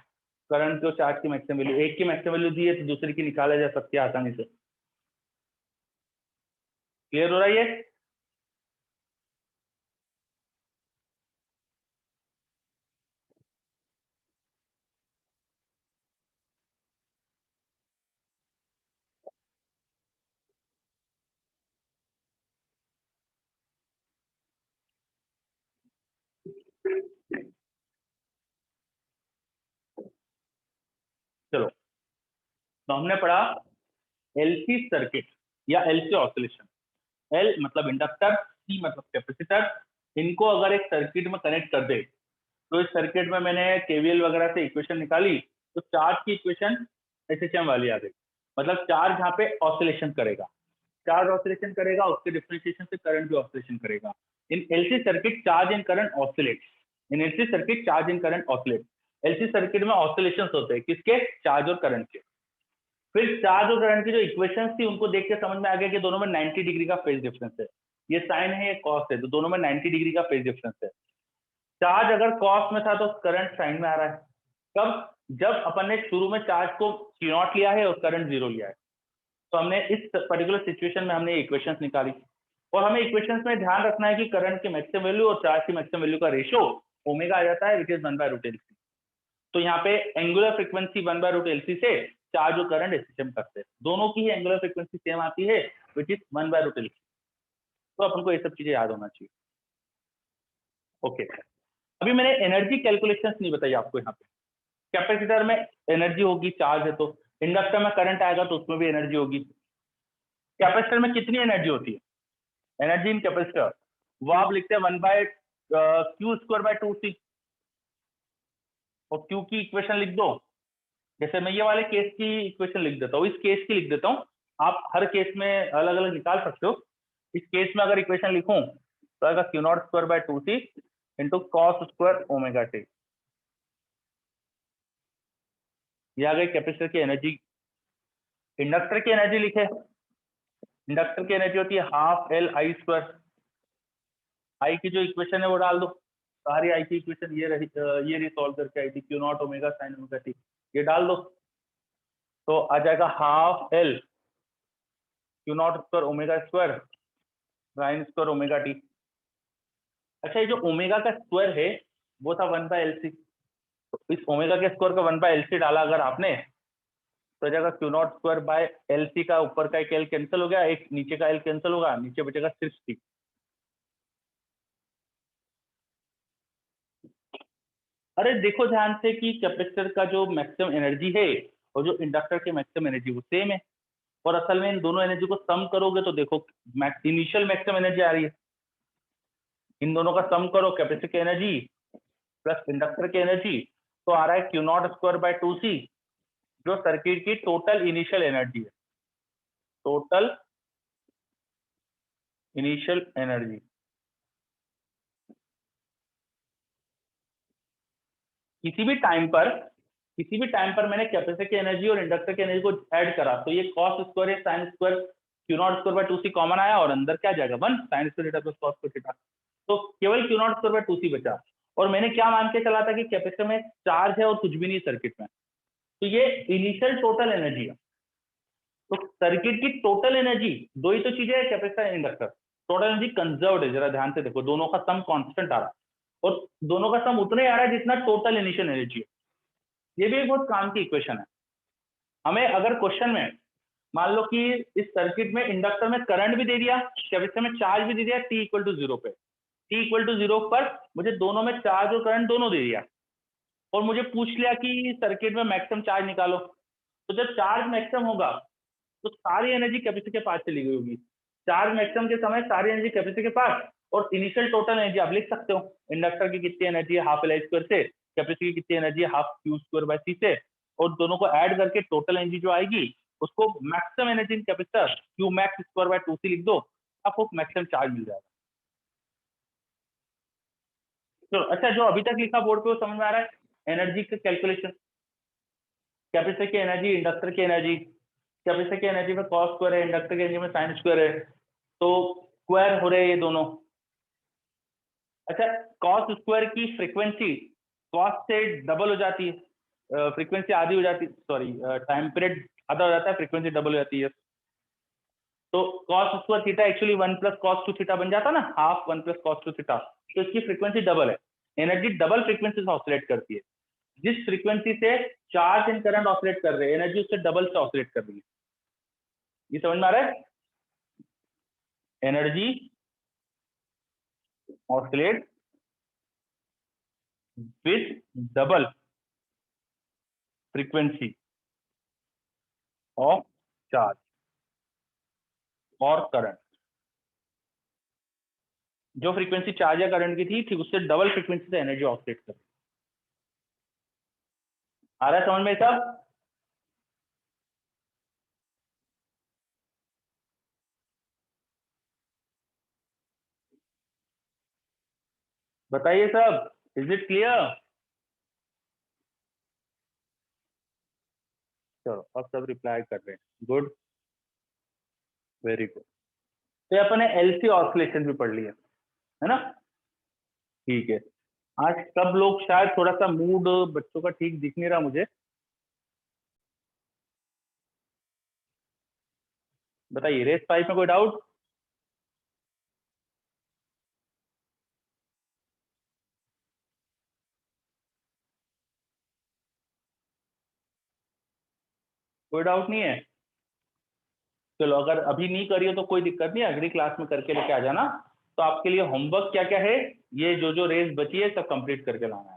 करंट जो चार्ज की मैक्सिमम वैल्यू, एक की मैक्सिमम वैल्यू दी है तो दूसरी की निकाला जा सकती है आसानी से। क्लियर हो रहा है ये? चलो, तो हमने पढ़ा एलसी सर्किट या एलसी ऑसिलेशन। एल मतलब इंडक्टर, सी मतलब कैपेसिटर। इनको अगर एक सर्किट में कनेक्ट कर दे तो इस सर्किट में मैंने केवीएल वगैरह से इक्वेशन निकाली तो चार्ज की इक्वेशन एसएचएम वाली आ गई। मतलब चार्ज यहाँ पे ऑसिलेशन करेगा, चार्ज ऑसिलेशन करेगा, उसके डिफरेंशिएशन से करंट भी ऑसिलेशन करेगा। In LC circuit charge and current oscillate. In LC circuit charge and current oscillate. LC circuit में ऑसिलेशन होते हैं किसके? चार्ज और करंट के। फिर चार्ज और करंट की जो इक्वेशंस थी उनको देख के समझ में आ गया कि दोनों में 90 डिग्री का फेज डिफरेंस है। ये साइन है, ये कॉस है, तो दोनों में 90 डिग्री का फेज डिफरेंस है। चार्ज अगर कॉस में था तो करंट साइन में आ रहा है। कब? जब अपन ने शुरू में चार्ज को Q नॉट लिया है और करंट 0 लिया है। तो हमने इस पर्टिकुलर सिचुएशन में हमने इक्वेशंस निकाली। और हमें इक्वेशंस में ध्यान रखना है कि करंट की मैक्सिमम वैल्यू और चार्ज की मैक्सिमम वैल्यू का रेशियो ओमेगा आ जाता है, विच इज 1/√LC। तो यहाँ पे एंगुलर फ्रीक्वेंसी 1/√LC से चार्ज और करंट एसएचएम करते हैं। दोनों की ही एंगुलर फ्रीक्वेंसी सेम आती है, विच इज 1/√LC। तो अपन को ये सब चीजें याद होना चाहिए। ओके, अभी मैंने एनर्जी कैलकुलेशंस नहीं बताई आपको। यहाँ पे कैपेसिटर में एनर्जी होगी, चार्ज है तो। इंडक्टर में करंट आएगा तो उसमें भी एनर्जी होगी। कैपेसिटर में कितनी एनर्जी होती है? एनर्जी इन कैपेसिटर वो आप लिखते हैं 1/Q²/2C। और Q की इक्वेशन लिख दो। जैसे मैं ये वाले केस की इक्वेशन लिख देता हूँ, इस केस की लिख देता हूँ। आप हर केस में अलग अलग निकाल सकते हो। इस केस में अगर इक्वेशन लिखूं तो आएगा Q0²/2C इंटू cos²ωt। ये आ गई कैपेसिटर की एनर्जी। इंडक्टर की एनर्जी लिखे, इंडक्टर की एनर्जी होती है ½ L I²। आई की जो इक्वेशन है वो डाल दो। सारी आई की इक्वेशन ये रही, ये रिसॉल्व करके आई थी Q0 ω sin ωt। ये डाल दो तो आ जाएगा ½ L Q0² ω² sin²ωt। अच्छा, ये जो ओमेगा का स्क्वायर है वो था 1/LC। तो इस ओमेगा के स्क्वायर का 1/LC डाला अगर आपने तो जाएगा Q0²/LC का ऊपर का एक एल कैंसिल हो गया, एक नीचे का एल कैंसिल होगा, नीचे बचेगा 60। अरे देखो ध्यान से कि कैपेसिटर का जो मैक्सिमम एनर्जी है और जो इंडक्टर की मैक्सिमम एनर्जी वो सेम है। और असल में इन दोनों एनर्जी को सम करोगे तो देखो इनिशियल मैक्सिमम एनर्जी आ रही है। इन दोनों का सम करो, कैपेसिटर की एनर्जी प्लस इंडक्टर की एनर्जी, तो आ रहा है Q0²/2C, जो सर्किट की टोटल इनिशियल एनर्जी है। टोटल इनिशियल एनर्जी किसी भी टाइम पर, किसी भी टाइम पर मैंने कैपेसिटर की एनर्जी और इंडक्टर की एनर्जी को ऐड करा तो ये cos² है sin² Q0²/2C कॉमन आया और अंदर क्या जाएगा 1 sin² theta plus cos² theta. तो केवल Q0²/2C बचा। और मैंने क्या मान के चला था कि कैपेसिटर में चार्ज है और कुछ भी नहीं सर्किट में। तो ये इनिशियल टोटल एनर्जी है। तो सर्किट की टोटल एनर्जी, दो ही तो चीजें है capacitor inductor. Total energy conserved है, जरा ध्यान से देखो, दोनों का सम कांस्टेंट आ रहा है और दोनों का सम उतना ही आ रहा है जितना टोटल इनिशियल एनर्जी है। ये भी एक बहुत काम की इक्वेशन है। हमें अगर क्वेश्चन में मान लो कि इस सर्किट में इंडक्टर में करंट भी दे दिया, कैपेसिटर में चार्ज भी दे दिया t=0 पे, t=0 पर मुझे दोनों में चार्ज और करंट दोनों दे दिया और मुझे पूछ लिया कि सर्किट में मैक्सिमम चार्ज निकालो। तो जब चार्ज मैक्सिमम होगा तो सारी एनर्जी कैपेसिटर के पास चली गई होगी। चार्ज मैक्सिमम के समय सारी एनर्जी कैपेसिटर के पास, और इनिशियल टोटल एनर्जी आप लिख सकते हो, इंडक्टर की कितनी एनर्जी है हाफ एल स्क्वायर से, कैपेसिटर की कितनी एनर्जी है हाफ क्यू स्क्वायर बाय सी से, और दोनों को ऐड करके टोटल एनर्जी जो आएगी उसको maximum energy in capacitor Q max square by 2c लिख दो, आपको मैक्सिमम चार्ज मिल जाएगा। तो अच्छा, जो अभी तक लिखा बोर्ड पे वो समझ में आ रहा है? एनर्जी का कैलकुलेशन, कैपेसिटर की एनर्जी, इंडक्टर की एनर्जी, कैपेसिटर की एनर्जी में कॉस स्क्वायर है, इंडक्टर की एनर्जी में साइन स्क्वायर है, तो स्क्वायर हो रहे हैं ये दोनों। अच्छा, कॉस स्क्वायर की फ्रीक्वेंसी कॉस से डबल हो जाती है, फ्रीक्वेंसी आधी हो जाती है, सॉरी टाइम पीरियड आधा हो जाता है, फ्रीक्वेंसी डबल हो जाती है। तो cos square theta actually 1 plus cos 2 theta बन जाता ना, हाफ 1 प्लस कॉस 2 थीटा, तो इसकी फ्रीक्वेंसी डबल है। एनर्जी डबल फ्रीक्वेंसी से ऑसिलेट करती है। जिस फ्रीक्वेंसी से चार्ज एंड करंट ऑसिलेट कर रहे हैं, एनर्जी उससे डबल से ऑसिलेट कर रही है। ये समझ में आ रहा है? Energy oscillate with double frequency of charge और करंट। जो फ्रीक्वेंसी चार्ज या करंट की थी ठीक उससे डबल फ्रीक्वेंसी से एनर्जी ऑसिलेट कर रही है। आ रहा है समझ में सब? बताइए सब, इज इट क्लियर? चलो अब सब रिप्लाई कर रहे हैं, गुड, वेरी गुड। तो अपन ने एलसी ऑसिलेशन भी पढ़ लिया है ना? ठीक है। आज सब लोग शायद थोड़ा सा मूड बच्चों का ठीक दिख नहीं रहा मुझे। बताइए, रेस 5 में कोई डाउट? कोई डाउट नहीं है? चलो, अगर अभी नहीं करिए तो कोई दिक्कत नहीं, अगली क्लास में करके लेके आ जाना। तो आपके लिए होमवर्क क्या क्या है, ये जो जो रेस बची है सब कंप्लीट करके लाना है।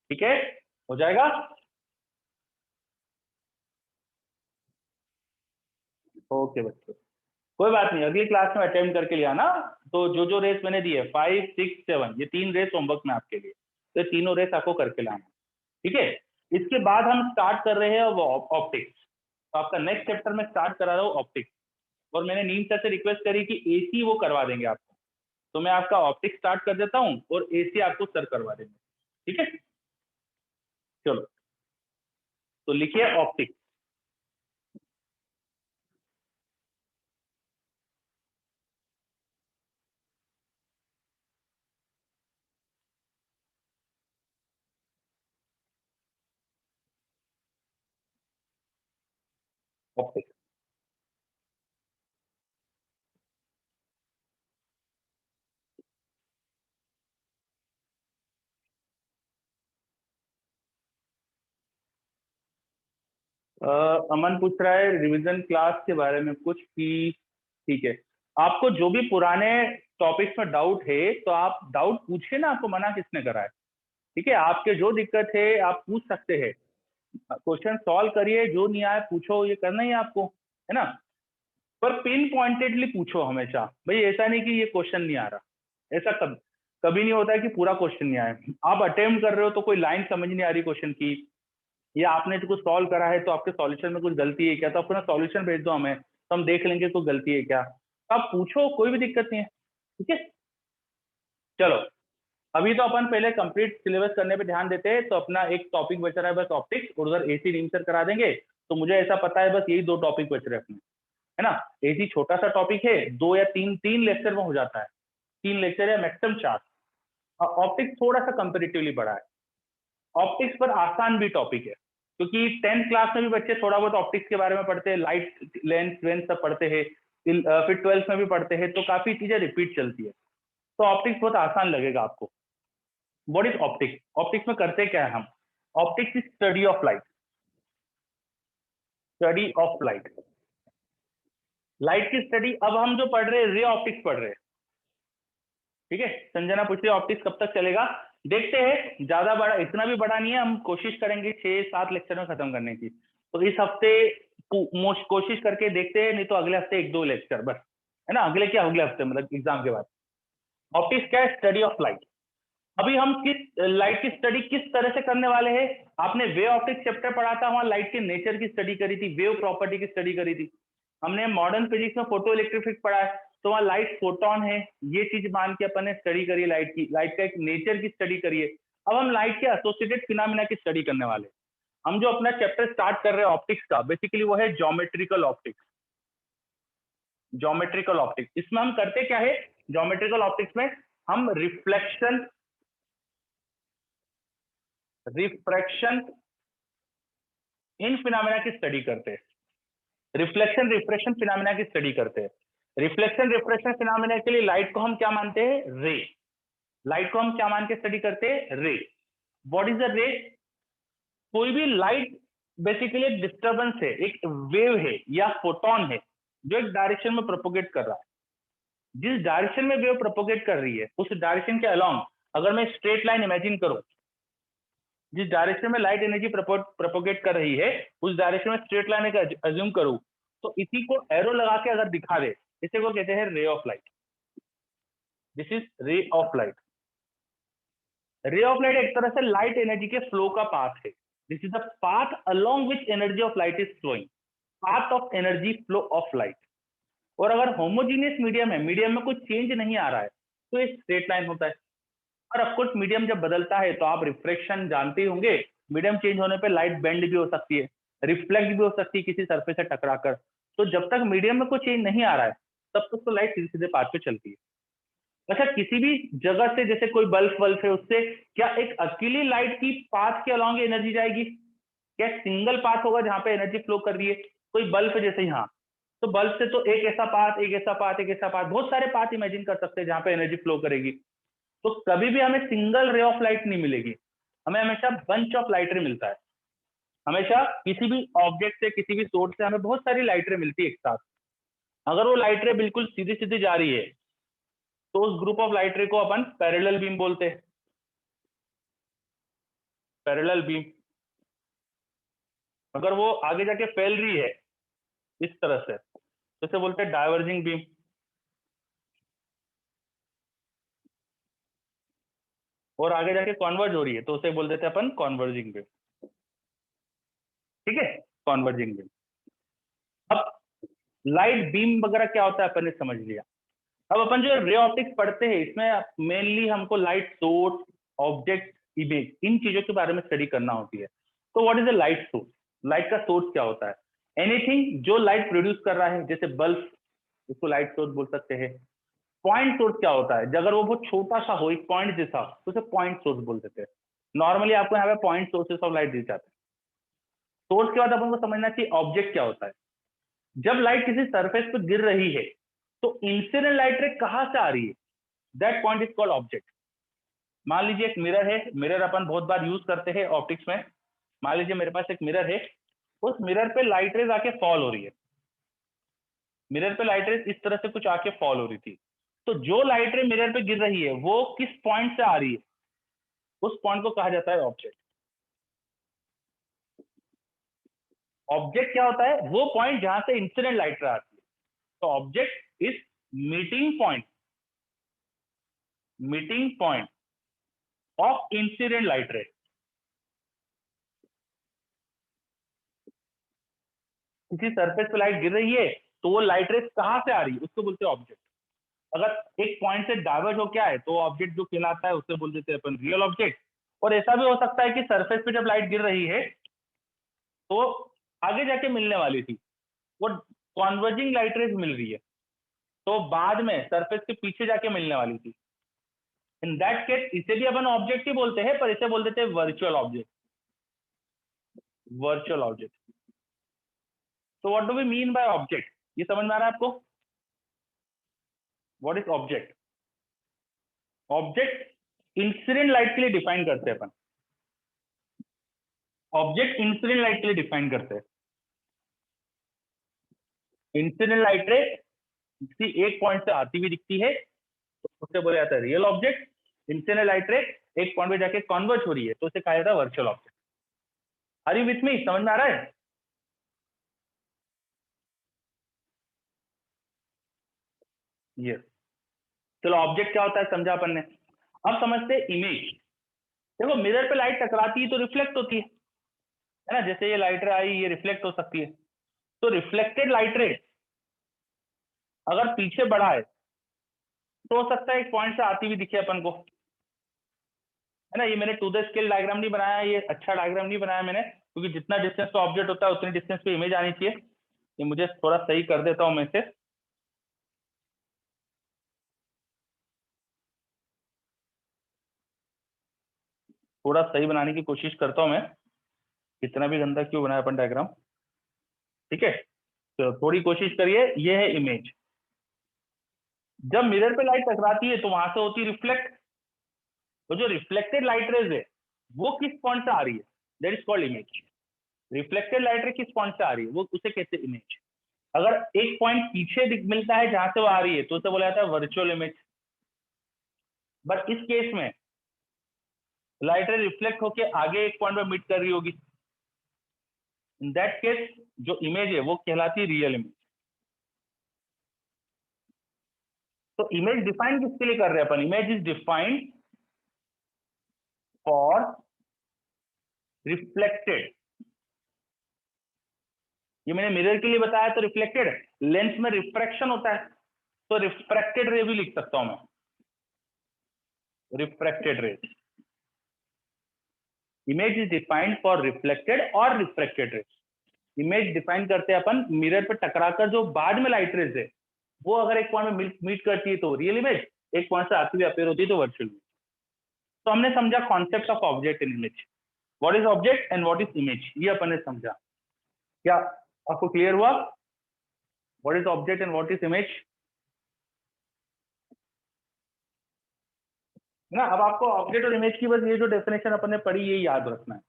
ठीक है, हो जाएगा? ओके बच्चों, कोई बात नहीं, अगली क्लास में अटेम्प्ट करके ले आना। तो जो जो रेस मैंने दी है 5, 6, 7, ये 3 रेस होमवर्क में आपके लिए, तो ये तीनों रेस आपको करके लाना। ठीक है, इसके बाद हम स्टार्ट कर रहे हैं वो ऑप्टिक्स। तो आपका नेक्स्ट चैप्टर में स्टार्ट करा रहा हूँ ऑप्टिक्स, और मैंने नीम सर से रिक्वेस्ट करी कि एसी वो करवा देंगे आपको, तो मैं आपका ऑप्टिक्स स्टार्ट कर देता हूँ और एसी आपको सर करवा देंगे। ठीक है, चलो तो लिखिए ऑप्टिक्स। ऑप्टिक्स, अमन पूछ रहा है रिवीजन क्लास के बारे में कुछ की। ठीक है, आपको जो भी पुराने टॉपिक्स में डाउट है तो आप डाउट पूछिए ना, आपको मना किसने करा है? ठीक है, आपके जो दिक्कत है आप पूछ सकते हैं, क्वेश्चन सॉल्व करिए, जो नहीं आए पूछो, ये करना ही है आपको, है ना? पर पिन पॉइंटेडली पूछो हमेशा, भाई ऐसा नहीं कि ये क्वेश्चन नहीं आ रहा, ऐसा कभी कभी नहीं होता है कि पूरा क्वेश्चन नहीं आए। आप अटेम्प्ट कर रहे हो तो कोई लाइन समझ नहीं आ रही क्वेश्चन की, या आपने जो कुछ सॉल्व करा है तो आपके सॉल्यूशन में कुछ गलती है क्या, तो अपना सॉल्यूशन भेज दो हमें, तो हम देख लेंगे कोई गलती है क्या। तो आप पूछो, कोई भी दिक्कत नहीं है। ठीक है, चलो अभी तो अपन पहले कंप्लीट सिलेबस करने पे ध्यान देते हैं। तो अपना एक टॉपिक बच रहा है बस ऑप्टिक्स, और उधर एसी नीम सर करा देंगे। तो मुझे ऐसा पता है बस यही 2 टॉपिक बच रहे हैं अपने, है ना? एसी छोटा सा टॉपिक है, 2 या 3 लेक्चर में हो जाता है, 3 लेक्चर या मैक्सिमम 4। ऑप्टिक्स थोड़ा सा कंपेरेटिवली बड़ा है। ऑप्टिक्स पर आसान भी टॉपिक है, क्योंकि 10th क्लास में भी बच्चे थोड़ा बहुत ऑप्टिक्स के बारे में पढ़ते हैं, लाइट लेंस वेंस सब पढ़ते हैं, फिर 12th में भी पढ़ते हैं, तो काफी चीजें रिपीट चलती है। तो ऑप्टिक्स बहुत आसान लगेगा आपको। What is optics? ऑप्टिक्स में करते क्या है हम? Optics is study of light, study of light, light की स्टडी। अब हम जो पढ़ रहे हैं रे ऑप्टिक्स पढ़ रहे हैं। ठीक है, संजना पूछ रही है ऑप्टिक्स कब तक चलेगा? देखते हैं, ज्यादा बड़ा इतना भी बड़ा नहीं है, हम कोशिश करेंगे 6-7 लेक्चर में खत्म करने की। तो इस हफ्ते कोशिश करके देखते हैं, नहीं तो अगले हफ्ते 1-2 लेक्चर बस, है ना। अगले क्या, अगले हफ्ते मतलब एग्जाम के बाद। ऑप्टिक्स क्या है? Study of light. अभी हम किस लाइट की स्टडी किस तरह से करने वाले हैं? आपने वेव ऑप्टिक्स चैप्टर पढ़ा था, वहां लाइट के नेचर की स्टडी करी थी, वेव प्रॉपर्टी की स्टडी करी थी। हमने मॉडर्न फिजिक्स में फोटो इलेक्ट्रिक पढ़ा है, तो वहां लाइट फोटोन है, ये चीज मान के अपन ने स्टडी करी लाइट की, लाइट का एक नेचर की स्टडी करिए। अब हम लाइट के एसोसिएटेड फिनोमेना की स्टडी करने वाले। हम जो अपना चैप्टर स्टार्ट कर रहे हैं ऑप्टिक्स का, बेसिकली वो है ज्योमेट्रिकल ऑप्टिक्स। ज्योमेट्रिकल ऑप्टिक्स, इसमें हम करते क्या है? ज्योमेट्रिकल ऑप्टिक्स में हम रिफ्लेक्शन, रिफ्रैक्शन इन फिनोमेना की स्टडी करते हैं। रिफ्लेक्शन रिफ्रैक्शन फिनोमेना की स्टडी करते हैं। रिफ्लेक्शन रिफ्रैक्शन फिनोमेना के लिए लाइट को हम क्या मानते हैं? रे। लाइट को हम क्या मान के स्टडी करते हैं? रे। व्हाट इज द रे? कोई भी लाइट बेसिकली एक डिस्टर्बेंस है, एक वेव है या फोटोन है जो एक डायरेक्शन में प्रोपोगेट कर रहा है। जिस डायरेक्शन में वेव प्रोपोगेट कर रही है उस डायरेक्शन के अलोंग अगर मैं स्ट्रेट लाइन इमेजिन करूं, जिस डायरेक्शन में लाइट एनर्जी प्रोपोगेट कर रही है उस डायरेक्शन में स्ट्रेट लाइन का अज्यूम करूं, तो इसी को एरो लगा के अगर दिखा दे, इसे को कहते हैं ray of light. This is ray of light. Ray of light एक तरह से लाइट एनर्जी के फ्लो का पाथ है। This is the path along which energy of light is flowing, path of energy flow of light. और अगर homogeneous medium है, medium में कुछ चेंज नहीं आ रहा है, तो एक स्ट्रेट लाइन होता है। और ऑफकोर्स मीडियम जब बदलता है तो आप रिफ्रेक्शन जानते ही होंगे, मीडियम चेंज होने पे लाइट बेंड भी हो सकती है, रिफ्लेक्ट भी हो सकती है किसी सरफेस से टकराकर। तो जब तक मीडियम में कोई चेंज नहीं आ रहा है तब तक तो लाइट सीधे सीधे पाथ पे चलती है। अच्छा, किसी भी जगह से जैसे कोई बल्ब वल्ब है, उससे क्या एक अकेली लाइट की पाथ के अलॉन्ग एनर्जी जाएगी? क्या सिंगल पाथ होगा जहां पे एनर्जी फ्लो कर रही है? कोई बल्ब है जैसे यहाँ, तो बल्ब से तो एक ऐसा पाथ, एक ऐसा पाथ, एक ऐसा पाथ, बहुत सारे पाथ इमेजिन कर सकते हैं जहां पे एनर्जी फ्लो करेगी। तो कभी भी हमें सिंगल रे ऑफ लाइट नहीं मिलेगी, हमें हमेशा बंच ऑफ लाइट रे मिलता है। हमेशा किसी भी ऑब्जेक्ट से, किसी भी सोर्स से हमें बहुत सारी लाइट रे मिलती है एक साथ। अगर वो लाइट रे बिल्कुल सीधी सीधी जा रही है तो उस ग्रुप ऑफ लाइट रे को अपन पैरेलल बीम बोलते हैं। Parallel beam. अगर वो आगे जाके फैल रही है इस तरह से तो इसे बोलते हैं डाइवर्जिंग बीम। और आगे जाके कॉन्वर्ज हो रही है तो उसे बोल देते हैं अपन कॉन्वर्जिंग बीम। ठीक है, कॉन्वर्जिंग बीम। अब लाइट बीम वगैरह क्या होता है अपन ने समझ लिया। अब अपन जो रे ऑप्टिक्स पढ़ते हैं इसमें मेनली हमको लाइट सोर्स, ऑब्जेक्ट, इमेज, इन चीजों के बारे में स्टडी करना होती है। तो what is the light source? Light का सोर्स क्या होता है? एनीथिंग जो लाइट प्रोड्यूस कर रहा है, जैसे बल्ब, उसको लाइट सोर्स बोल सकते हैं। पॉइंट सोर्स क्या होता है? अगर वो बहुत छोटा सा हो, एक पॉइंट जैसा, तो उसे पॉइंट सोर्स बोल देते हैं। नॉर्मली आपको यहाँ पे पॉइंट सोर्सेस ऑफ लाइट दिए जाते हैं। सोर्स के बाद अपन को समझना चाहिए ऑब्जेक्ट क्या होता है। जब लाइट किसी सरफेस पर गिर रही है तो इंसिडेंट लाइट रे कहां से आ रही है? That point is called object. मान लीजिए एक मिरर है, मिरर अपन बहुत बार यूज करते हैं ऑप्टिक्स में। मान लीजिए मेरे पास एक मिरर है, उस मिरर पे लाइट रेज आके फॉल हो रही है। मिरर पे लाइट रेज इस तरह से कुछ आके फॉल हो रही थी, तो जो लाइट रे मिरर पे गिर रही है वो किस पॉइंट से आ रही है? उस पॉइंट को कहा जाता है ऑब्जेक्ट। ऑब्जेक्ट क्या होता है? वो पॉइंट जहां से इंसिडेंट लाइट रे आती है। तो object is meeting point, meeting point of incident light रे। किसी सरफेस पे लाइट गिर रही है तो वो लाइट रेस कहां से आ रही है उसको बोलते हैं ऑब्जेक्ट। अगर एक पॉइंट से डाइवर्ज हो क्या है तो ऑब्जेक्ट जो कहलाता है उसे बोल देते हैं अपन रियल ऑब्जेक्ट। और ऐसा भी हो सकता है कि सरफेस पे जब लाइट गिर रही है तो आगे जाके मिलने वाली थी, वो कॉन्वर्जिंग लाइट रेज मिल रही है, तो बाद में सरफेस के पीछे जाके मिलने वाली थी। इन दैट केस इसे भी अपन ऑब्जेक्ट ही बोलते हैं, पर इसे बोल देते हैं वर्चुअल ऑब्जेक्ट। Virtual object. तो what do we mean by object? ये समझ में आ रहा है आपको? What is object? Object incident light के लिए डिफाइन करते हैं अपन। ऑब्जेक्ट इंसिडेंट लाइट के लिए डिफाइन करते हैं। इंसिडेंट लाइट रे किसी एक पॉइंट से आती हुई दिखती है तो उसे बोला जाता है रियल ऑब्जेक्ट। इंसिडेंट लाइट रे एक पॉइंट पे जाके कन्वर्ट हो रही है तो उसे कहा जाता है virtual object. Are you with me? समझ में आ रहा है? ये चलो ऑब्जेक्ट क्या होता है समझा अपन ने। अब समझते इमेज। देखो मिरर पे लाइट टकराती है तो रिफ्लेक्ट होती है ना, जैसे ये लाइट रे आई ये रिफ्लेक्ट हो सकती है। तो रिफ्लेक्टेड लाइट रे अगर पीछे बढ़ा है तो हो सकता है एक पॉइंट से आती हुई दिखे अपन को, है ना। ये मैंने टू द स्केल डायग्राम नहीं बनाया, ये अच्छा डायग्राम नहीं बनाया मैंने, क्योंकि जितना डिस्टेंस पे ऑब्जेक्ट होता है उतनी डिस्टेंस पे इमेज आनी चाहिए। ये मुझे थोड़ा सही कर देता हूं मैं से। थोड़ा सही बनाने की कोशिश करता हूं मैं, कितना भी गंदा क्यों बनाया अपन डायग्राम। ठीक है, तो थोड़ी कोशिश करिए। ये है इमेज। जब मिरर पे लाइट टकराती है तो वहां से होती है रिफ्लेक्ट। तो जो रिफ्लेक्टेड लाइट रेज है वो किस पॉइंट से आ रही है, that is called image. Reflected light रे किस पॉइंट से आ रही है वो उसे कहते हैं इमेज। अगर एक पॉइंट पीछे मिलता है जहां से वो आ रही है तो उसे बोला जाता है वर्चुअल इमेज। बट इस केस में लाइट रे रिफ्लेक्ट होकर आगे एक पॉइंट पर मीट कर रही होगी, इन दैट केस जो इमेज है वो कहलाती है रियल इमेज। तो इमेज डिफाइन किसके लिए कर रहे हैं अपन, image is defined for reflected. ये मैंने मिरर के लिए बताया तो रिफ्लेक्टेड, लेंस में रिफ्रैक्शन होता है तो रिफ्रैक्टेड रे भी लिख सकता हूं मैं, रिफ्रैक्टेड रे। Image is defined for reflected और रिफ्रैक्टेड रे। इमेज डिफाइन करते हैं अपन मिरर पर टकराकर जो बाद में लाइट रेज है वो अगर एक पॉइंट में मीट करती है तो रियल इमेज, एक पॉइंट से आती हुई अपेयर होती है तो वर्चुअल इमेज। तो हमने समझा concept of object in image, what is object and what is image, ये अपन ने समझा। क्या आपको क्लियर हुआ what is object and what is image? ना अब आपको ऑब्जेक्ट और इमेज की बस ये जो डेफिनेशन अपन ने पढ़ी ये याद रखना है।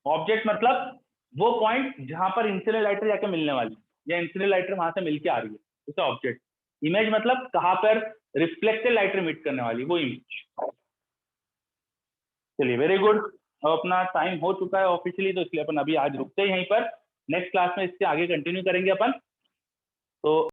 ऑब्जेक्ट मतलब वो पॉइंट जहां पर इंसिडेंट लाइट रे जाके मिलने वाली या इंसिडेंट लाइट रे वहां से मिलके आ रही है, उसे ऑब्जेक्ट। इमेज मतलब कहां पर रिफ्लेक्टेड लाइट रे मीट करने वाली, वो इमेज। चलिए वेरी गुड। अब अपना टाइम हो चुका है ऑफिशियली, तो इसलिए अपन अभी आज रुकते हैं यहीं पर। नेक्स्ट क्लास में इससे आगे कंटिन्यू करेंगे अपन। तो